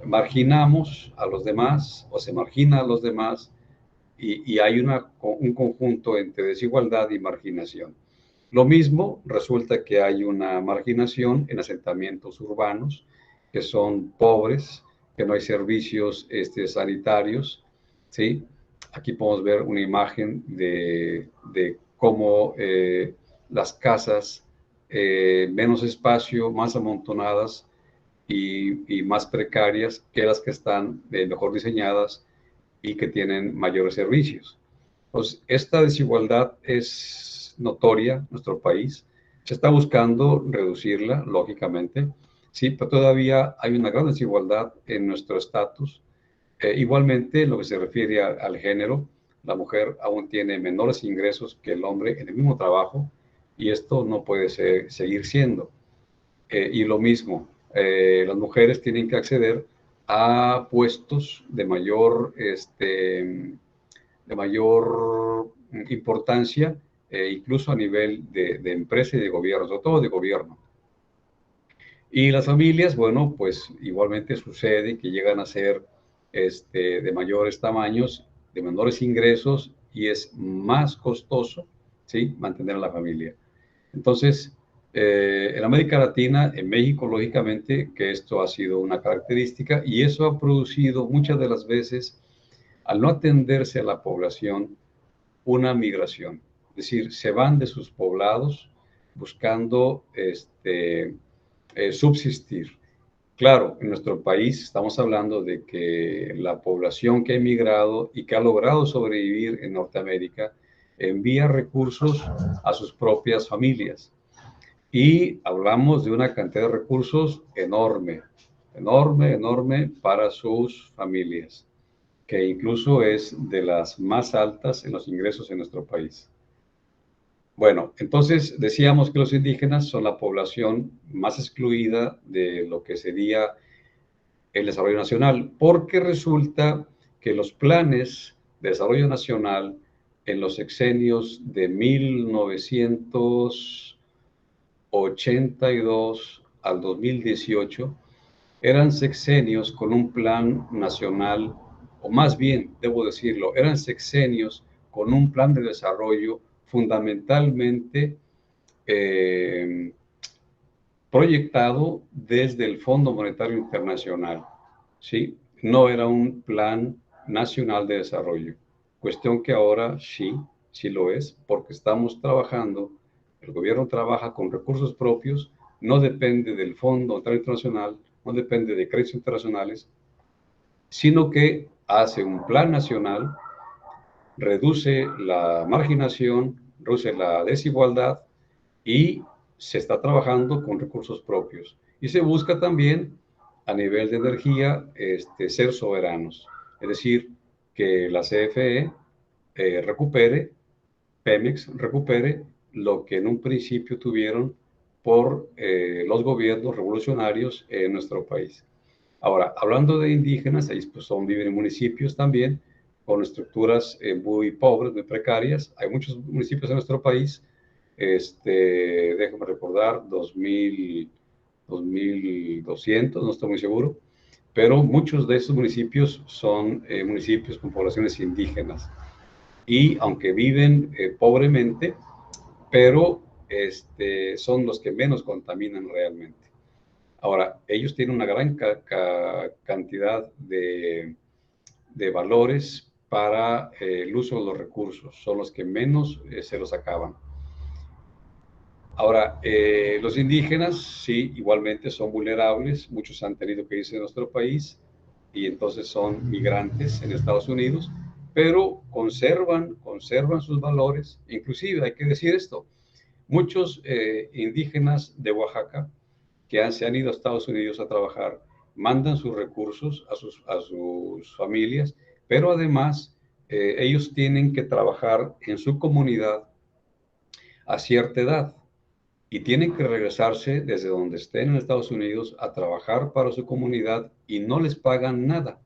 marginamos a los demás o se margina a los demás y hay un conjunto entre desigualdad y marginación. Lo mismo resulta que hay una marginación en asentamientos urbanos que son pobres, que no hay servicios sanitarios, ¿sí? Aquí podemos ver una imagen de cómo las casas, menos espacio, más amontonadas y más precarias que las que están mejor diseñadas y que tienen mayores servicios. Pues esta desigualdad es notoria en nuestro país. Se está buscando reducirla, lógicamente, sí, pero todavía hay una gran desigualdad en nuestro estatus. Igualmente, en lo que se refiere al género, la mujer aún tiene menores ingresos que el hombre en el mismo trabajo y esto no puede seguir siendo. Y lo mismo, las mujeres tienen que acceder a puestos de mayor importancia, incluso a nivel de empresa y de gobierno, sobre todo de gobierno. Y las familias, bueno, pues igualmente sucede que llegan a ser de mayores tamaños, de menores ingresos y es más costoso, ¿sí?, mantener a la familia. Entonces, en América Latina, en México, lógicamente, que esto ha sido una característica y eso ha producido muchas de las veces, al no atenderse a la población, una migración. Es decir, se van de sus poblados buscando subsistir. Claro, en nuestro país estamos hablando de que la población que ha emigrado y que ha logrado sobrevivir en Norteamérica envía recursos a sus propias familias. Y hablamos de una cantidad de recursos enorme, enorme, enorme para sus familias, que incluso es de las más altas en los ingresos en nuestro país. Bueno, entonces decíamos que los indígenas son la población más excluida de lo que sería el desarrollo nacional, porque resulta que los planes de desarrollo nacional en los sexenios de 1982 al 2018 eran sexenios con un plan nacional, o más bien, debo decirlo, eran sexenios con un plan de desarrollo fundamentalmente proyectado desde el Fondo Monetario Internacional, ¿sí? No era un plan nacional de desarrollo. Cuestión que ahora sí lo es, porque estamos trabajando, el gobierno trabaja con recursos propios, no depende del Fondo Monetario Internacional, no depende de créditos internacionales, sino que hace un plan nacional, reduce la marginación, reduce la desigualdad y se está trabajando con recursos propios. Y se busca también a nivel de energía ser soberanos, es decir, que la CFE recupere, Pemex recupere lo que en un principio tuvieron por los gobiernos revolucionarios en nuestro país. Ahora, hablando de indígenas, ahí pues viven en municipios también con estructuras muy pobres, muy precarias. Hay muchos municipios en nuestro país, déjame recordar, 2200, no estoy muy seguro, pero muchos de estos municipios son municipios con poblaciones indígenas. Y aunque viven pobremente, pero son los que menos contaminan realmente. Ahora, ellos tienen una gran cantidad de valores para el uso de los recursos, son los que menos se los acaban. Ahora, los indígenas, sí, igualmente son vulnerables. Muchos han tenido que irse de nuestro país y entonces son migrantes en Estados Unidos, pero conservan sus valores. Inclusive, hay que decir esto, muchos indígenas de Oaxaca se han ido a Estados Unidos a trabajar, mandan sus recursos a sus familias, pero además ellos tienen que trabajar en su comunidad a cierta edad y tienen que regresarse desde donde estén en Estados Unidos a trabajar para su comunidad y no les pagan nada.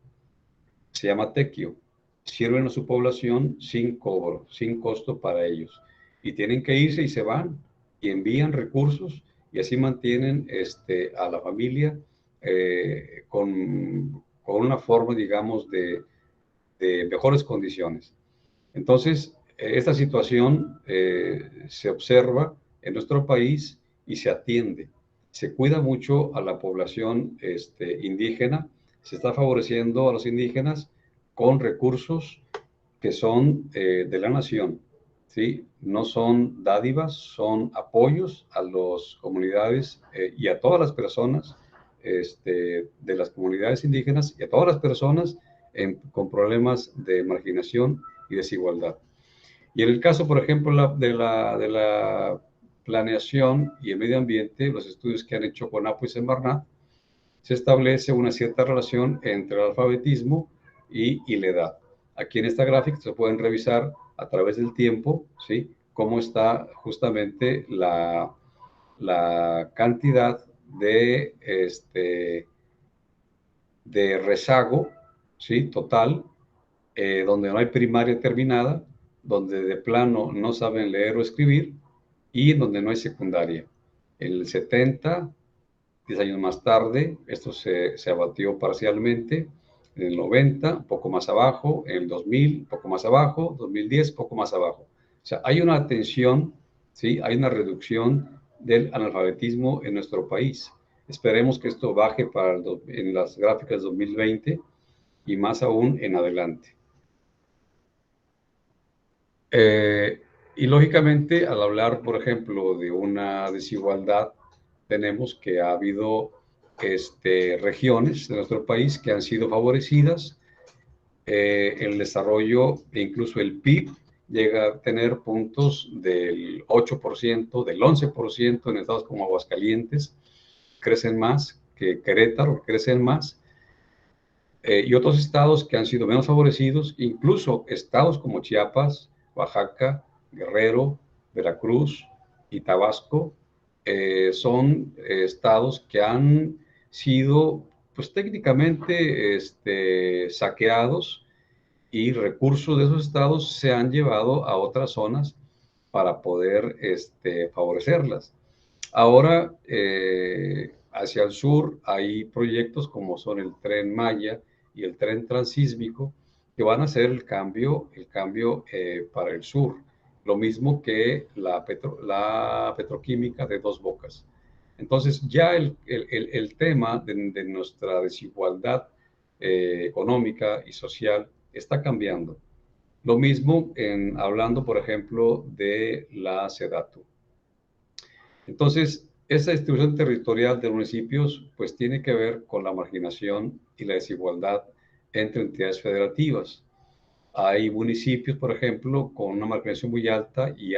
Se llama tequio. Sirven a su población sin cobro, sin costo para ellos. Y tienen que irse y se van y envían recursos y así mantienen a la familia con una forma, digamos, de mejores condiciones. Entonces, esta situación se observa en nuestro país y se atiende. Se cuida mucho a la población indígena, se está favoreciendo a los indígenas con recursos que son de la nación, ¿sí? No son dádivas, son apoyos a las comunidades y a todas las personas de las comunidades indígenas y a todas las personas con problemas de marginación y desigualdad. Y en el caso, por ejemplo, de la planeación y el medio ambiente, los estudios que han hecho con APO y Semarnat, se establece una cierta relación entre el alfabetismo y la edad. Aquí en esta gráfica se pueden revisar a través del tiempo, ¿sí? Cómo está justamente la cantidad de rezago, ¿sí? Total, donde no hay primaria terminada, donde de plano no saben leer o escribir y donde no hay secundaria. En el 70, 10 años más tarde, esto se abatió parcialmente. En el 90, un poco más abajo. En el 2000, un poco más abajo. 2010, un poco más abajo. O sea, hay una atención, ¿sí? Hay una reducción del analfabetismo en nuestro país. Esperemos que esto baje en las gráficas 2020 y más aún en adelante. Y lógicamente, al hablar, por ejemplo, de una desigualdad, tenemos que ha habido regiones de nuestro país que han sido favorecidas. El desarrollo e incluso el PIB llega a tener puntos del 8%, del 11% en estados como Aguascalientes, crecen más que Querétaro, crecen más. Y otros estados que han sido menos favorecidos, incluso estados como Chiapas, Oaxaca, Guerrero, Veracruz y Tabasco, son estados que han sido, pues técnicamente, saqueados y recursos de esos estados se han llevado a otras zonas para poder favorecerlas. Ahora, hacia el sur hay proyectos como son el Tren Maya y el Tren Transísmico que van a hacer el cambio para el sur. Lo mismo que la petroquímica de Dos Bocas. Entonces, ya el tema de nuestra desigualdad económica y social está cambiando. Lo mismo hablando, por ejemplo, de la SEDATU. Entonces, esa distribución territorial de municipios pues tiene que ver con la marginación y la desigualdad entre entidades federativas. Hay municipios, por ejemplo, con una marginación muy alta y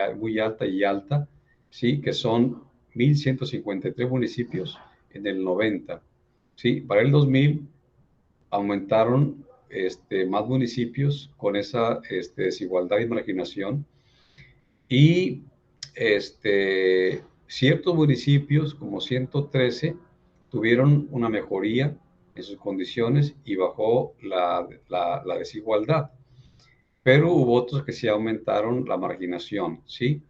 alta, ¿sí? Que son 1.153 municipios en el 90. ¿Sí? Para el 2000 aumentaron más municipios con esa desigualdad y marginación y ciertos municipios, como 113, tuvieron una mejoría en sus condiciones y bajó la desigualdad. Pero hubo otros que sí aumentaron la marginación, ¿sí?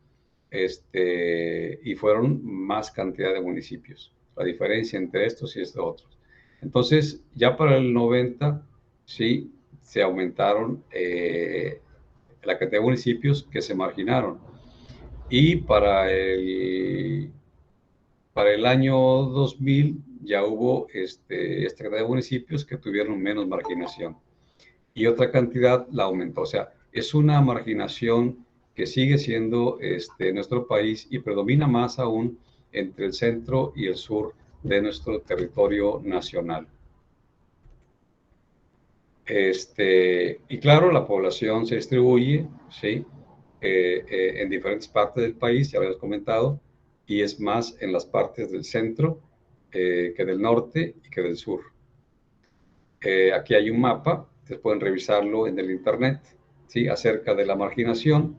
Y fueron más cantidad de municipios. La diferencia entre estos y estos otros. Entonces, ya para el 90, sí, se aumentaron la cantidad de municipios que se marginaron. Y para el año 2000 ya hubo esta cantidad de municipios que tuvieron menos marginación. Y otra cantidad la aumentó. O sea, es una marginación que sigue siendo nuestro país y predomina más aún entre el centro y el sur de nuestro territorio nacional. Y claro, la población se distribuye, ¿sí? En diferentes partes del país, ya lo habías comentado, y es más en las partes del centro que del norte y que del sur. Aquí hay un mapa, ustedes pueden revisarlo en el internet, ¿sí? Acerca de la marginación,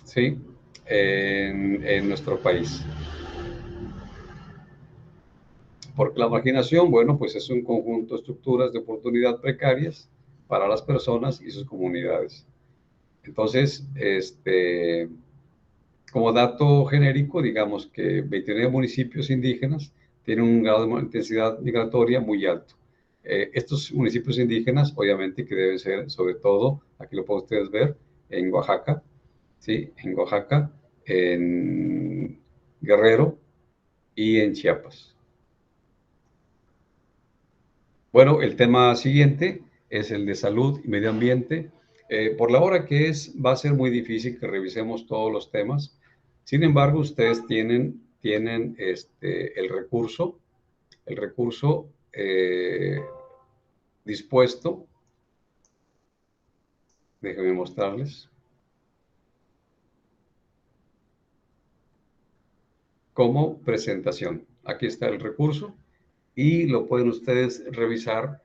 ¿sí? En nuestro país. Porque la marginación, bueno, pues es un conjunto de estructuras de oportunidad precarias para las personas y sus comunidades. Entonces, como dato genérico, digamos que 29 municipios indígenas tienen un grado de intensidad migratoria muy alto. Estos municipios indígenas, obviamente, que deben ser, sobre todo, aquí lo pueden ustedes ver, en Oaxaca, ¿sí? En Oaxaca, en Guerrero y en Chiapas. Bueno, el tema siguiente es el de salud y medio ambiente. Por la hora que es, va a ser muy difícil que revisemos todos los temas. Sin embargo, ustedes tienen el recurso dispuesto. Déjenme mostrarles. Como presentación. Aquí está el recurso y lo pueden ustedes revisar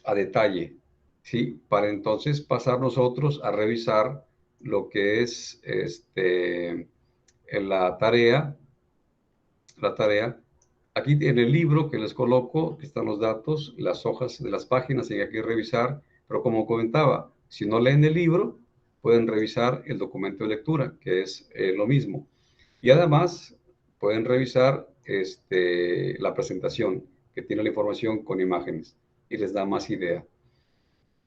a detalle, ¿sí? Para entonces pasar nosotros a revisar lo que es la tarea. Aquí en el libro que les coloco están los datos, las hojas de las páginas y hay que revisar, pero como comentaba, si no leen el libro, pueden revisar el documento de lectura, que es lo mismo. Y además pueden revisar la presentación, que tiene la información con imágenes y les da más idea.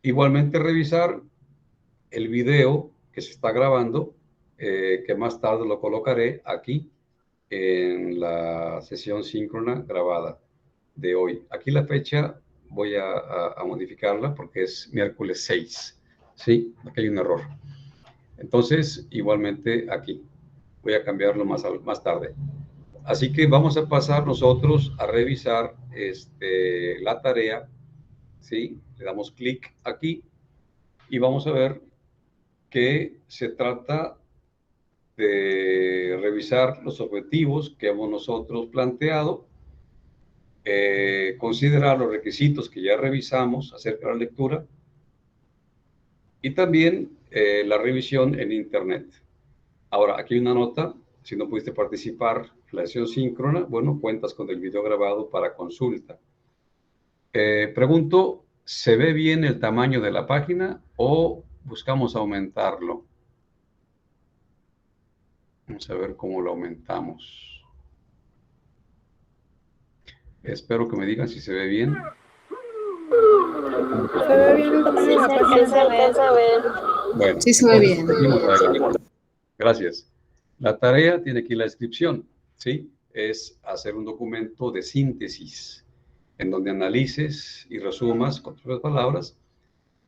Igualmente revisar el video que se está grabando, que más tarde lo colocaré aquí en la sesión síncrona grabada de hoy. Aquí la fecha voy a modificarla porque es miércoles 6. Sí, aquí hay un error. Entonces, igualmente aquí. Voy a cambiarlo más tarde. Así que vamos a pasar nosotros a revisar la tarea, ¿sí? Le damos clic aquí y vamos a ver que se trata de revisar los objetivos que hemos nosotros planteado, considerar los requisitos que ya revisamos acerca de la lectura y también la revisión en Internet. Ahora, aquí hay una nota. Si no pudiste participar en la sesión síncrona, bueno, cuentas con el video grabado para consulta. Pregunto, ¿se ve bien el tamaño de la página o buscamos aumentarlo? Vamos a ver cómo lo aumentamos. Espero que me digan si se ve bien. Se ve bien el tamaño de la página. Bueno, Sí, se ve bien. Gracias. La tarea tiene aquí la descripción, ¿sí? Es hacer un documento de síntesis en donde analices y resumas con tus propias palabras.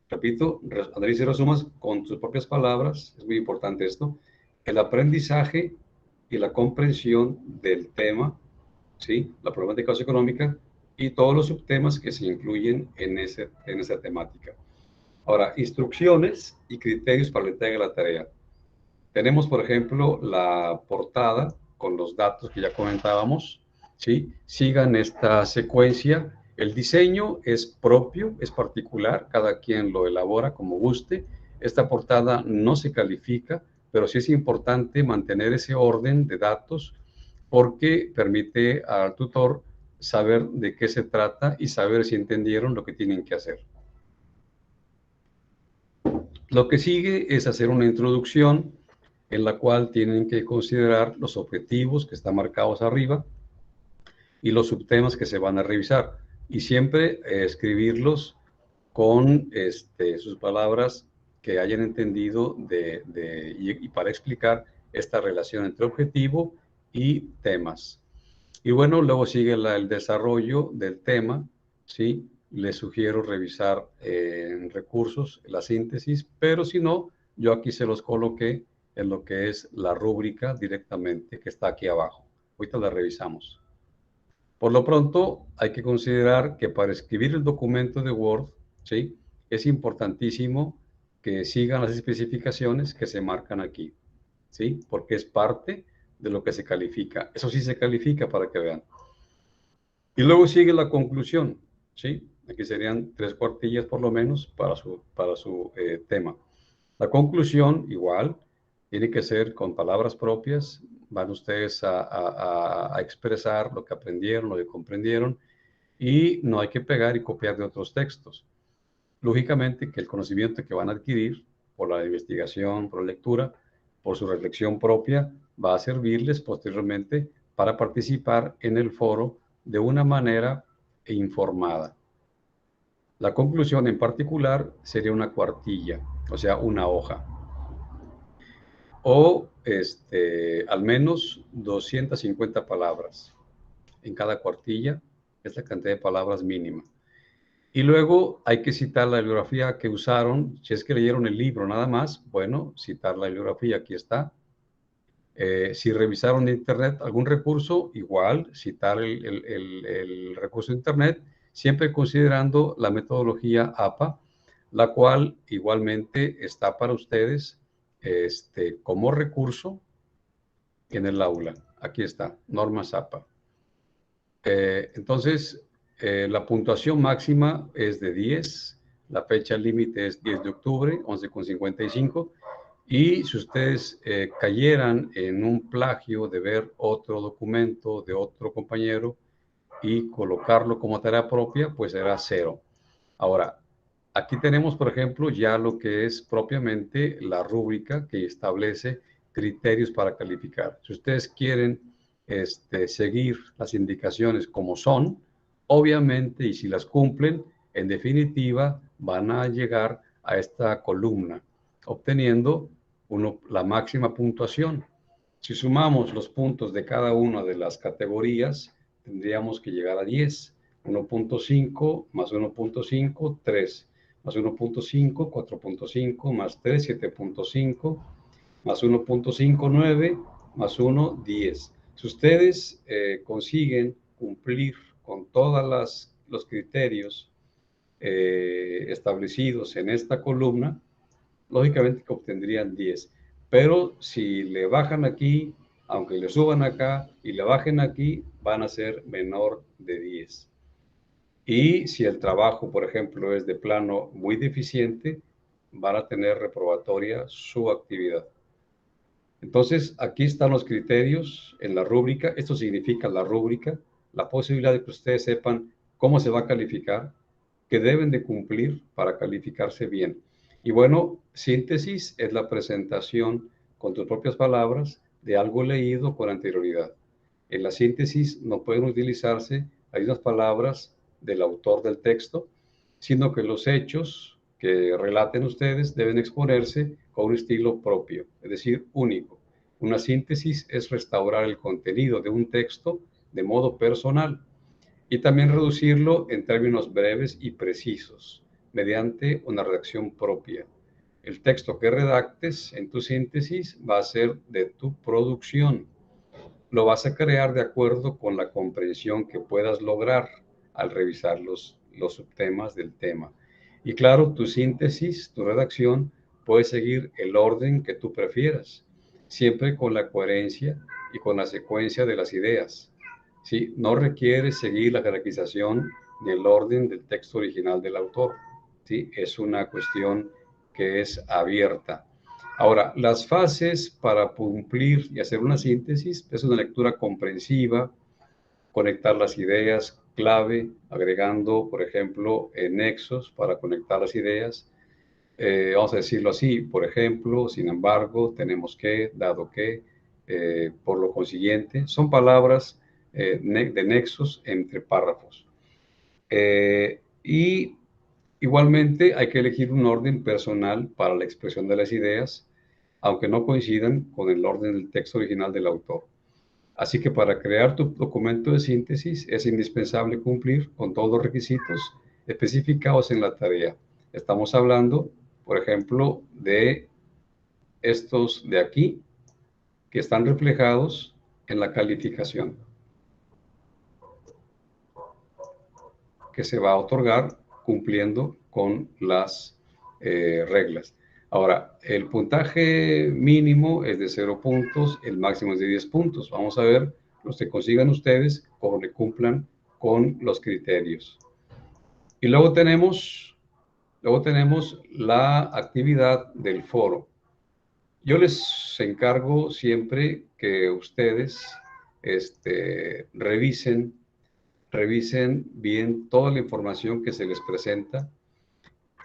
Repito, analices y resumas con tus propias palabras, es muy importante esto, el aprendizaje y la comprensión del tema, ¿sí? La problemática socioeconómica y todos los subtemas que se incluyen en esa temática. Ahora, instrucciones y criterios para la entrega de la tarea. Tenemos, por ejemplo, la portada con los datos que ya comentábamos, ¿sí? Sigan esta secuencia. El diseño es propio, es particular, cada quien lo elabora como guste. Esta portada no se califica, pero sí es importante mantener ese orden de datos porque permite al tutor saber de qué se trata y saber si entendieron lo que tienen que hacer. Lo que sigue es hacer una introducción en la cual tienen que considerar los objetivos que están marcados arriba y los subtemas que se van a revisar. Y siempre escribirlos con sus palabras que hayan entendido y para explicar esta relación entre objetivo y temas. Y bueno, luego sigue el desarrollo del tema, ¿sí? Les sugiero revisar en recursos la síntesis, pero si no, Yo aquí se los coloqué en lo que es la rúbrica directamente, que está aquí abajo. Ahorita la revisamos. Por lo pronto, hay que considerar que para escribir el documento de Word, ¿sí?, es importantísimo que sigan las especificaciones que se marcan aquí, ¿sí?, porque es parte de lo que se califica. Eso sí se califica, para que vean. Y luego sigue la conclusión, ¿sí? Aquí serían 3 cuartillas por lo menos para su tema. La conclusión, igual, tiene que ser con palabras propias. Van ustedes a expresar lo que aprendieron, lo que comprendieron, y no hay que pegar y copiar de otros textos. Lógicamente que el conocimiento que van a adquirir por la investigación, por la lectura, por su reflexión propia, va a servirles posteriormente para participar en el foro de una manera informada. La conclusión en particular sería una cuartilla, o sea, una hoja, o al menos 250 palabras en cada cuartilla. Es la cantidad de palabras mínima. Y luego hay que citar la bibliografía que usaron. Si es que leyeron el libro nada más, bueno, citar la bibliografía, aquí está. Si revisaron de internet algún recurso, igual, citar el recurso de internet, siempre considerando la metodología APA, la cual igualmente está para ustedes como recurso en el aula. Aquí está, normas APA. Entonces, la puntuación máxima es de 10, la fecha límite es 10 de octubre, 11:55, y si ustedes cayeran en un plagio de ver otro documento de otro compañero y colocarlo como tarea propia, pues será 0. Ahora, aquí tenemos, por ejemplo, ya lo que es propiamente la rúbrica que establece criterios para calificar. Si ustedes quieren seguir las indicaciones como son, obviamente, y si las cumplen, en definitiva, van a llegar a esta columna, obteniendo la máxima puntuación. Si sumamos los puntos de cada una de las categorías, tendríamos que llegar a 10. 1.5 más 1.5, 3. Más 1.5, 4.5, más 3, 7.5, más 1.5, 9, más 1, 10. Si ustedes consiguen cumplir con todos los criterios establecidos en esta columna, lógicamente que obtendrían 10. Pero si le bajan aquí, aunque le suban acá y le bajen aquí, van a ser menor de 10. Y si el trabajo, por ejemplo, es de plano muy deficiente, van a tener reprobatoria su actividad. Entonces, aquí están los criterios en la rúbrica. Esto significa la rúbrica, la posibilidad de que ustedes sepan cómo se va a calificar, que deben de cumplir para calificarse bien. Y bueno, síntesis es la presentación con tus propias palabras de algo leído con anterioridad. En la síntesis no pueden utilizarse las mismas palabras del autor del texto, sino que los hechos que relaten ustedes deben exponerse con un estilo propio, es decir, único. Una síntesis es restaurar el contenido de un texto de modo personal y también reducirlo en términos breves y precisos, mediante una redacción propia. El texto que redactes en tu síntesis va a ser de tu producción. Lo vas a crear de acuerdo con la comprensión que puedas lograr al revisar los subtemas del tema. Y claro, tu síntesis, tu redacción, puede seguir el orden que tú prefieras, siempre con la coherencia y con la secuencia de las ideas. ¿Sí? No requiere seguir la jerarquización ni el orden del texto original del autor. ¿Sí? Es una cuestión que es abierta. Ahora, las fases para cumplir y hacer una síntesis es una lectura comprensiva, conectar las ideas clave, agregando, por ejemplo, nexos para conectar las ideas. Vamos a decirlo así, por ejemplo, sin embargo, tenemos que, dado que, por lo consiguiente, son palabras de nexos entre párrafos. Y igualmente hay que elegir un orden personal para la expresión de las ideas, aunque no coincidan con el orden del texto original del autor. Así que para crear tu documento de síntesis es indispensable cumplir con todos los requisitos especificados en la tarea. Estamos hablando, por ejemplo, de estos de aquí, que están reflejados en la calificación que se va a otorgar cumpliendo con las reglas. Ahora, el puntaje mínimo es de 0 puntos, el máximo es de 10 puntos. Vamos a ver los que consigan ustedes o que cumplan con los criterios. Y luego tenemos la actividad del foro. Yo les encargo siempre que ustedes revisen bien toda la información que se les presenta.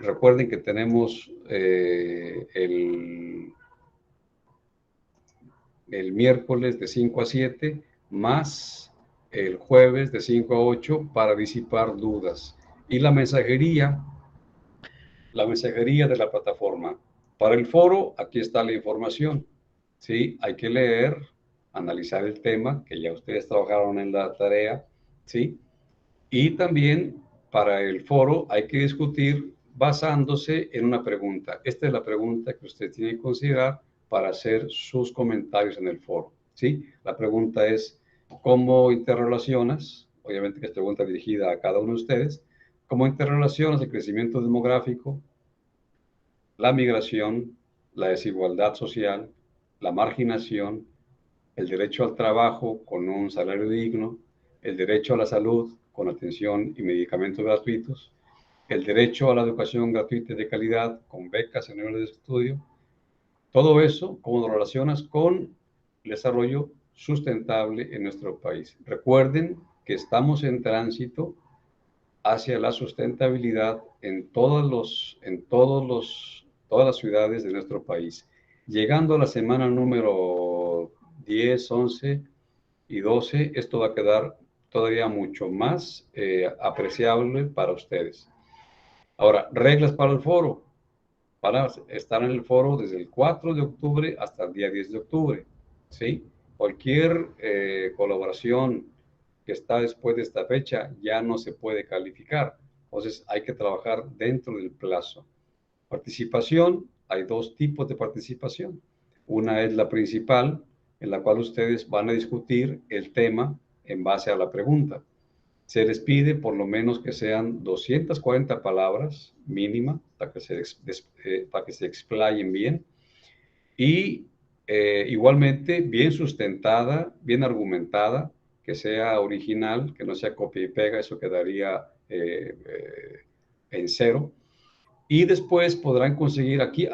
Recuerden que tenemos el miércoles de 5 a 7, más el jueves de 5 a 8 para disipar dudas. Y la mensajería de la plataforma. Para el foro, aquí está la información. ¿Sí? Hay que leer, analizar el tema, que ya ustedes trabajaron en la tarea, ¿sí? Y también para el foro hay que discutir basándose en una pregunta. Esta es la pregunta que usted tiene que considerar para hacer sus comentarios en el foro, ¿sí? La pregunta es, ¿cómo interrelacionas? Obviamente que es pregunta dirigida a cada uno de ustedes. ¿Cómo interrelacionas el crecimiento demográfico, la migración, la desigualdad social, la marginación, el derecho al trabajo con un salario digno, el derecho a la salud con atención y medicamentos gratuitos, el derecho a la educación gratuita y de calidad con becas en niveles de estudio? Todo eso, ¿cómo lo relacionas con el desarrollo sustentable en nuestro país? Recuerden que estamos en tránsito hacia la sustentabilidad en todas las ciudades de nuestro país. Llegando a la semana número 10, 11 y 12, esto va a quedar todavía mucho más apreciable para ustedes. Ahora, reglas para el foro. Para estar en el foro desde el 4 de octubre hasta el día 10 de octubre. ¿Sí? Cualquier colaboración que está después de esta fecha ya no se puede calificar. Entonces hay que trabajar dentro del plazo. Participación, hay dos tipos de participación. Una es la principal, en la cual ustedes van a discutir el tema en base a la pregunta. Se les pide por lo menos que sean 240 palabras mínima para que se explayen bien y igualmente bien sustentada, bien argumentada, que sea original, que no sea copia y pega, eso quedaría en 0. Y después podrán conseguir aquí,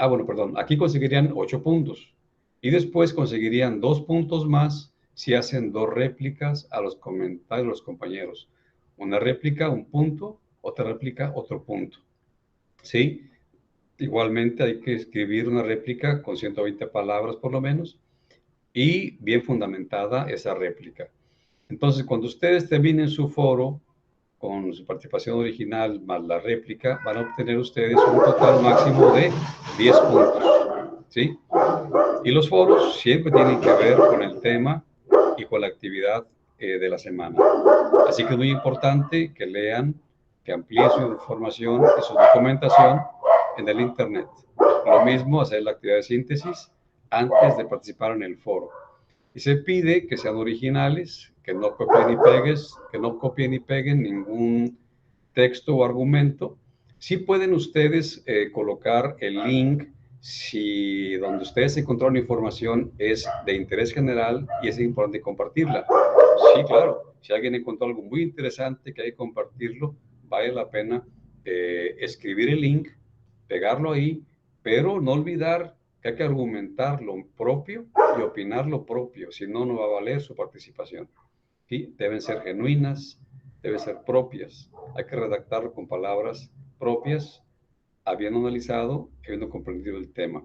aquí conseguirían 8 puntos. Y después conseguirían 2 puntos más si hacen 2 réplicas a los comentarios de los compañeros. Una réplica, un punto, otra réplica, otro punto. ¿Sí? Igualmente hay que escribir una réplica con 120 palabras por lo menos y bien fundamentada esa réplica. Entonces, cuando ustedes terminen su foro con su participación original más la réplica, van a obtener ustedes un total máximo de 10 puntos. ¿Sí? Y los foros siempre tienen que ver con el tema y con la actividad de la semana. Así que es muy importante que lean, que amplíen su información y su documentación en el Internet. Lo mismo hacer la actividad de síntesis antes de participar en el foro. Y se pide que sean originales, que no copien y peguen ningún texto o argumento. Sí pueden ustedes colocar el link si donde ustedes encontraron información es de interés general y es importante compartirla. Sí, claro. Si alguien encontró algo muy interesante que hay que compartirlo, vale la pena escribir el link, pegarlo ahí, pero no olvidar que hay que argumentar lo propio y opinar lo propio, si no, no va a valer su participación. ¿Sí? Deben ser genuinas, deben ser propias. Hay que redactarlo con palabras propias, habiendo analizado, habiendo comprendido el tema.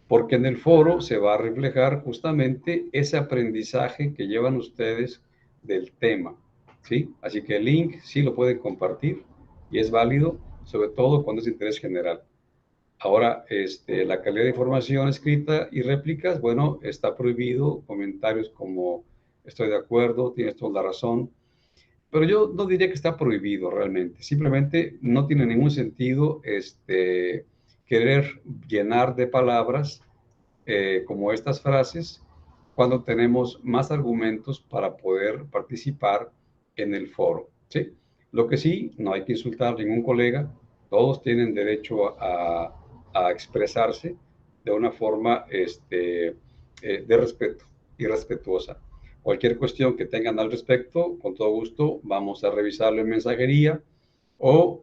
Porque en el foro se va a reflejar justamente ese aprendizaje que llevan ustedes del tema. ¿Sí? Así que el link sí lo pueden compartir y es válido, sobre todo cuando es de interés general. Ahora, la calidad de información escrita y réplicas, bueno, está prohibido comentarios como estoy de acuerdo, tienes toda la razón, pero yo no diría que está prohibido realmente. Simplemente no tiene ningún sentido querer llenar de palabras como estas frases cuando tenemos más argumentos para poder participar en el foro, ¿sí? Lo que sí, no hay que insultar a ningún colega, todos tienen derecho a expresarse de una forma de respeto y respetuosa. Cualquier cuestión que tengan al respecto, con todo gusto, vamos a revisarlo en mensajería o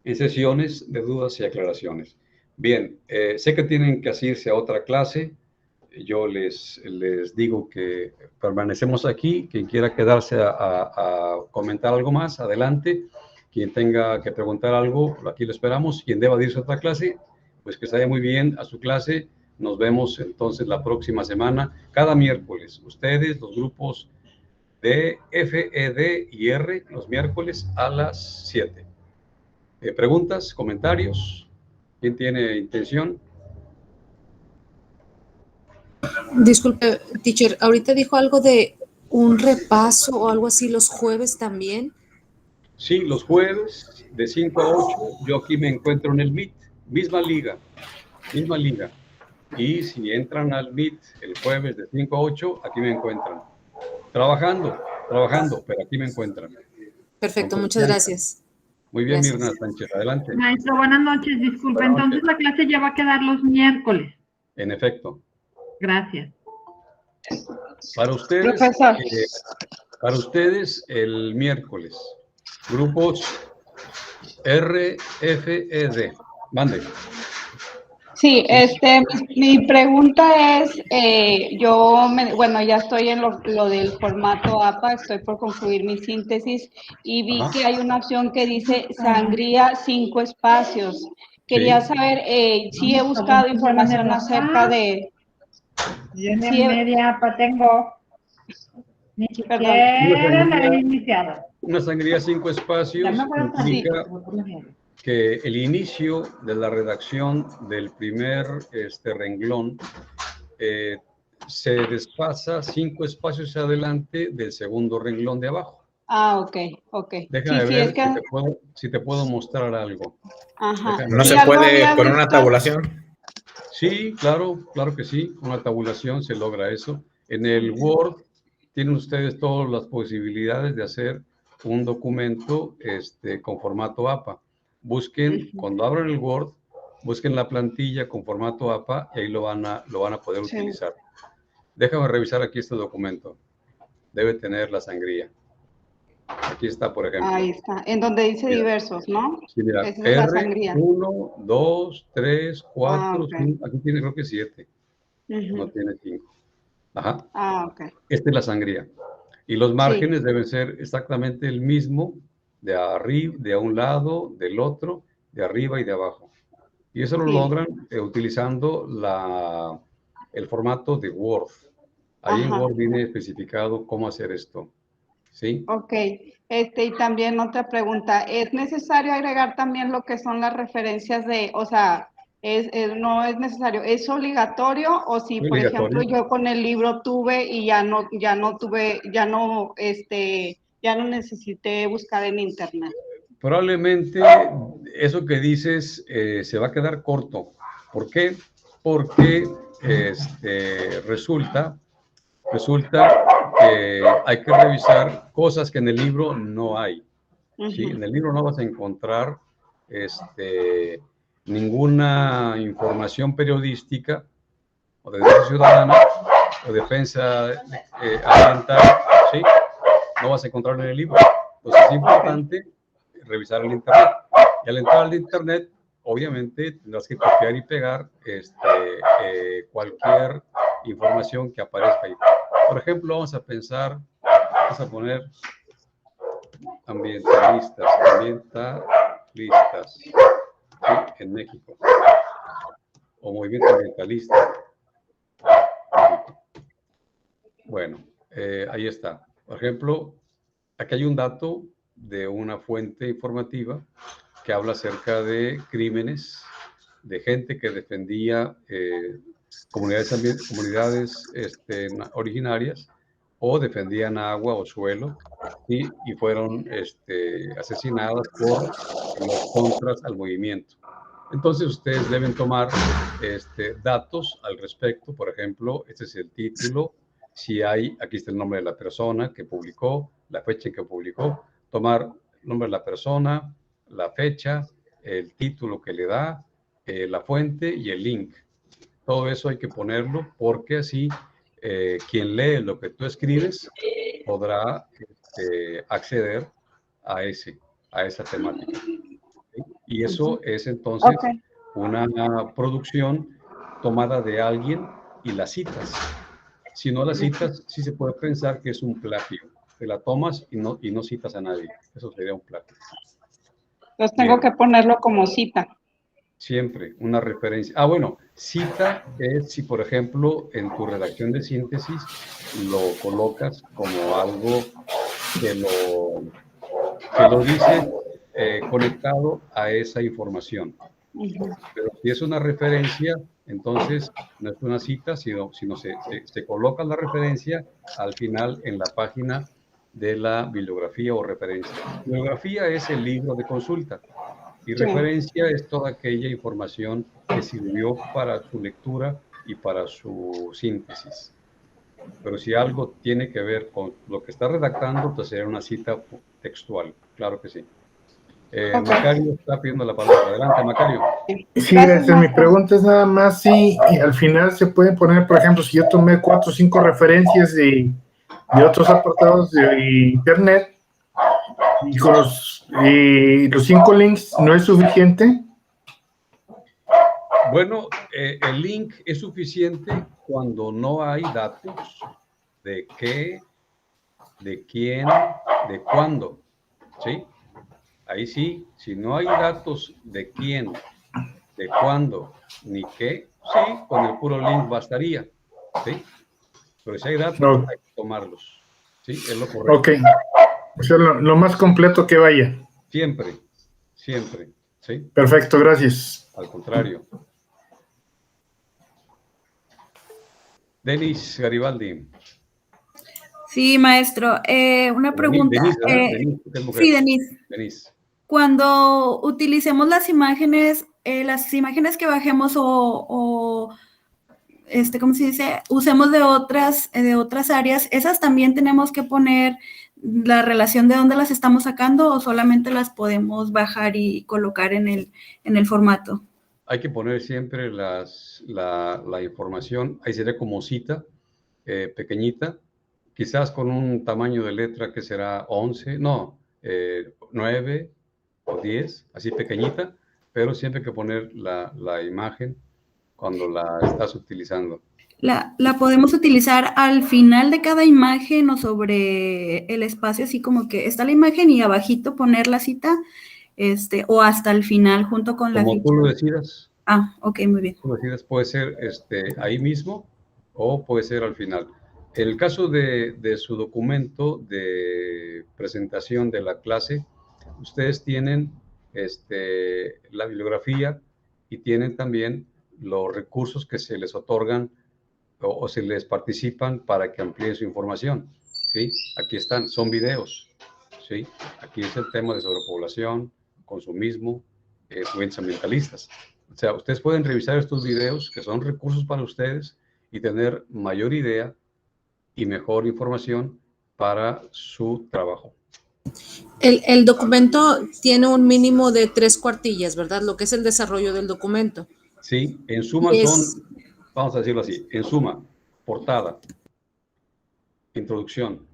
en sesiones de dudas y aclaraciones. Bien, sé que tienen que asirse a otra clase. Yo les digo que permanecemos aquí. Quien quiera quedarse a comentar algo más, adelante. Quien tenga que preguntar algo, aquí lo esperamos. Quien deba irse a otra clase, pues que se vaya muy bien a su clase. Nos vemos entonces la próxima semana, cada miércoles. Ustedes, los grupos de F, E, D y R, los miércoles a las 7. ¿Preguntas, comentarios? ¿Quién tiene intención? Disculpe, teacher, ahorita dijo algo de un repaso o algo así los jueves también. Sí, los jueves de 5 a 8, yo aquí me encuentro en el Meet, misma liga. Y si entran al Meet el jueves de 5 a 8, aquí me encuentran. Trabajando, pero aquí me encuentran. Perfecto, muchas gracias. Muy bien, Gracias. Mirna Sánchez, adelante. Maestro, buenas noches. Disculpe, Buenas entonces noches. la clase ya va a quedar los miércoles. En efecto. Gracias. Para ustedes, Profesor. Para ustedes el miércoles. Grupos R, F, E, D. Mande. Sí, mi pregunta es, bueno, ya estoy en lo del formato APA, estoy por concluir mi síntesis y vi que hay una opción que dice sangría 5 espacios. Quería saber si he buscado información acerca de... Yo ni media APA tengo. Ni siquiera la he iniciado. Una sangría 5 espacios implica que el inicio de la redacción del primer renglón se desfasa 5 espacios adelante del segundo renglón de abajo. Ah, ok. Déjame ver si te puedo mostrar algo. Ajá. ¿No se puede con una tabulación? Sí, claro que sí. Con una tabulación se logra eso. En el Word tienen ustedes todas las posibilidades de hacer un documento con formato APA. Busquen, cuando abran el Word, busquen la plantilla con formato APA y ahí lo van a poder utilizar. Déjame revisar aquí este documento. Debe tener la sangría. Aquí está, por ejemplo. Ahí está, en donde dice diversos, ¿no? Sí, mira, Esa es la sangría. 1, 2, 3, 4, okay. 5, aquí tiene creo que 7. No tiene 5. Ajá. Ok. Esta es la sangría. Y los márgenes deben ser exactamente el mismo de arriba, de un lado, del otro, de arriba y de abajo. Y eso lo logran utilizando el formato de Word. Ahí en Word viene especificado cómo hacer esto. ¿Sí? Ok. Y también otra pregunta. ¿Es necesario agregar también lo que son las referencias o sea, no es necesario, ¿es obligatorio? O si, por ejemplo, yo con el libro tuve y ya no necesité buscar en internet. Probablemente eso que dices se va a quedar corto. ¿Por qué? Porque resulta que hay que revisar cosas que en el libro no hay. ¿Sí? En el libro no vas a encontrar ninguna información periodística o de defensa ciudadana o defensa ambiental, ¿sí? No vas a encontrar en el libro. Entonces es importante revisar el internet. Y al entrar al internet, obviamente tendrás que copiar y pegar cualquier información que aparezca ahí. Por ejemplo, vamos a poner ambientalistas, ¿sí? En México, o movimiento ambientalista. Bueno, ahí está. Por ejemplo, aquí hay un dato de una fuente informativa que habla acerca de crímenes, de gente que defendía comunidades originarias o defendían agua o suelo y fueron asesinadas por los contras al movimiento. Entonces ustedes deben tomar datos al respecto. Por ejemplo, este es el título. Si hay, aquí está el nombre de la persona que publicó, la fecha en que publicó. Tomar el nombre de la persona, la fecha, el título que le da, la fuente y el link. Todo eso hay que ponerlo porque así quien lee lo que tú escribes podrá acceder a esa temática. Y eso es entonces una producción tomada de alguien y la citas. Si no la citas, sí se puede pensar que es un plagio. Te la tomas y no citas a nadie. Eso sería un plagio. Entonces tengo que ponerlo como cita. Siempre una referencia. Ah, bueno, cita es si, por ejemplo, en tu redacción de síntesis lo colocas como algo que lo dice conectado a esa información. Pero si es una referencia, entonces no es una cita, sino se coloca la referencia al final en la página de la bibliografía o referencia. Bibliografía es el libro de consulta y referencia es toda aquella información que sirvió para su lectura y para su síntesis. Pero si algo tiene que ver con lo que está redactando, pues sería una cita textual, claro que sí. Macario está pidiendo la palabra. Adelante, Macario. Sí, gracias. Mi pregunta es nada más si al final se pueden poner, por ejemplo, si yo tomé 4 o 5 referencias de otros apartados de Internet y con los 5 links, ¿no es suficiente? Bueno, el link es suficiente cuando no hay datos de qué, de quién, de cuándo, ¿sí? Ahí sí, si no hay datos de quién, de cuándo, ni qué, sí, con el puro link bastaría, ¿sí? Pero si hay datos, hay que tomarlos, ¿sí? Es lo correcto. Ok, o sea, lo más completo que vaya. Siempre, siempre, ¿sí? Perfecto, gracias. Al contrario. Denis Garibaldi. Sí, maestro. Una pregunta. Denise. Cuando utilicemos las imágenes que bajemos ¿cómo se dice? Usemos de otras áreas, ¿esas también tenemos que poner la relación de dónde las estamos sacando o solamente las podemos bajar y colocar en el formato? Hay que poner siempre la información, ahí sería como cita, pequeñita, quizás con un tamaño de letra que será 11, 9 o 10, así pequeñita, pero siempre hay que poner la imagen cuando la estás utilizando. ¿La podemos utilizar al final de cada imagen o sobre el espacio, así como que está la imagen y abajito poner la cita, o hasta el final junto con la ficha? Como tú lo decidas. Ah, ok, muy bien. Tú lo decidas, puede ser ahí mismo o puede ser al final. En el caso de su documento de presentación de la clase, ustedes tienen la bibliografía y tienen también los recursos que se les otorgan o se les participan para que amplíen su información, ¿sí? Aquí están, son videos, ¿sí? Aquí es el tema de sobrepoblación, consumismo, influencias ambientalistas. O sea, ustedes pueden revisar estos videos que son recursos para ustedes y tener mayor idea y mejor información para su trabajo. El documento tiene un mínimo de 3 cuartillas, ¿verdad? Lo que es el desarrollo del documento. Sí, en suma son, vamos a decirlo así, en suma, portada, introducción,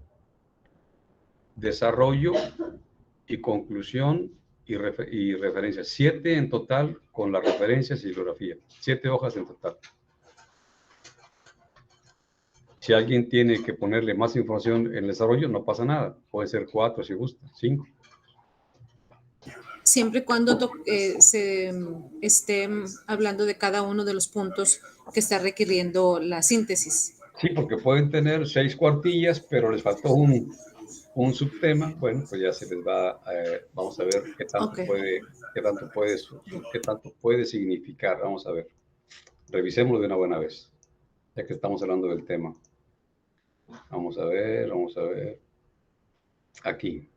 desarrollo y conclusión y referencias. 7 en total con las referencias y bibliografía. 7 hojas en total. Si alguien tiene que ponerle más información en el desarrollo, no pasa nada. Puede ser 4 si gusta, 5. Siempre y cuando se esté hablando de cada uno de los puntos que está requiriendo la síntesis. Sí, porque pueden tener 6 cuartillas, pero les faltó un subtema. Bueno, pues ya se les va, vamos a ver qué tanto puede significar. Vamos a ver. Revisémoslo de una buena vez, ya que estamos hablando del tema. Vamos a ver. Aquí.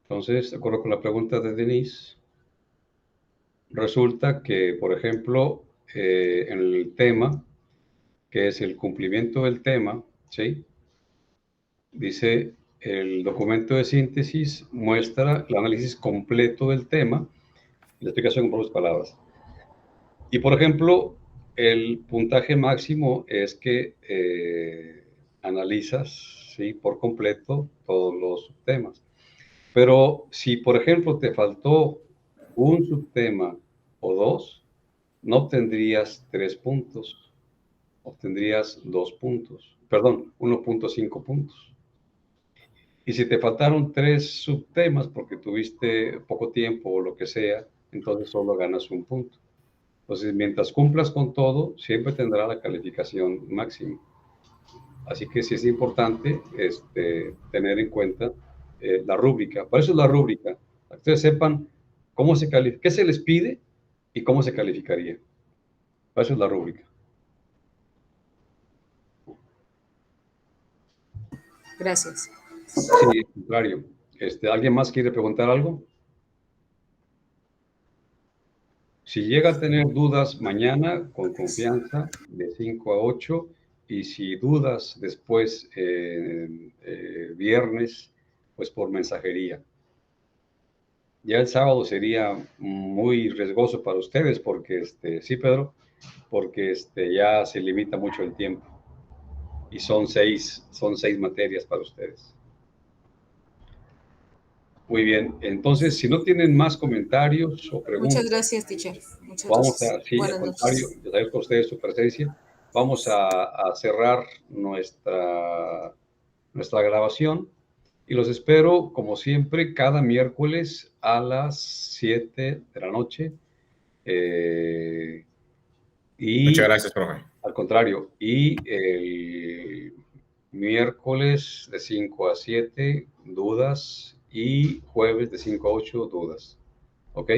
Entonces, de acuerdo con la pregunta de Denise, resulta que, por ejemplo, en el tema, que es el cumplimiento del tema, ¿sí? Dice, el documento de síntesis muestra el análisis completo del tema y la explicación en pocas palabras. Y, por ejemplo, el puntaje máximo es que analizas, ¿sí?, por completo todos los subtemas. Pero si, por ejemplo, te faltó un subtema o dos, no obtendrías 3 puntos, obtendrías 2 puntos, perdón, 1.5 puntos. Y si te faltaron 3 subtemas porque tuviste poco tiempo o lo que sea, entonces solo ganas 1 punto. Entonces, mientras cumplas con todo, siempre tendrá la calificación máxima. Así que sí es importante tener en cuenta la rúbrica. Por eso es la rúbrica, para que ustedes sepan cómo se califica, qué se les pide y cómo se calificaría. Para eso es la rúbrica. Gracias. Sí, al contrario. ¿Alguien más quiere preguntar algo? Si llega a tener dudas mañana, con confianza, de 5 a 8, y si dudas después, viernes, pues por mensajería. Ya el sábado sería muy riesgoso para ustedes, porque, sí, Pedro, porque ya se limita mucho el tiempo. Y son seis materias para ustedes. Muy bien, entonces, si no tienen más comentarios o preguntas. Muchas gracias, teacher. Muchas Vamos gracias. sí, al contrario, les agradezco a ustedes su presencia. Vamos a cerrar nuestra grabación y los espero, como siempre, cada miércoles a las 7 de la noche. Muchas gracias, profe. Al contrario, y el miércoles de 5 a 7, dudas, y jueves de 5 a 8, dudas. ¿Ok?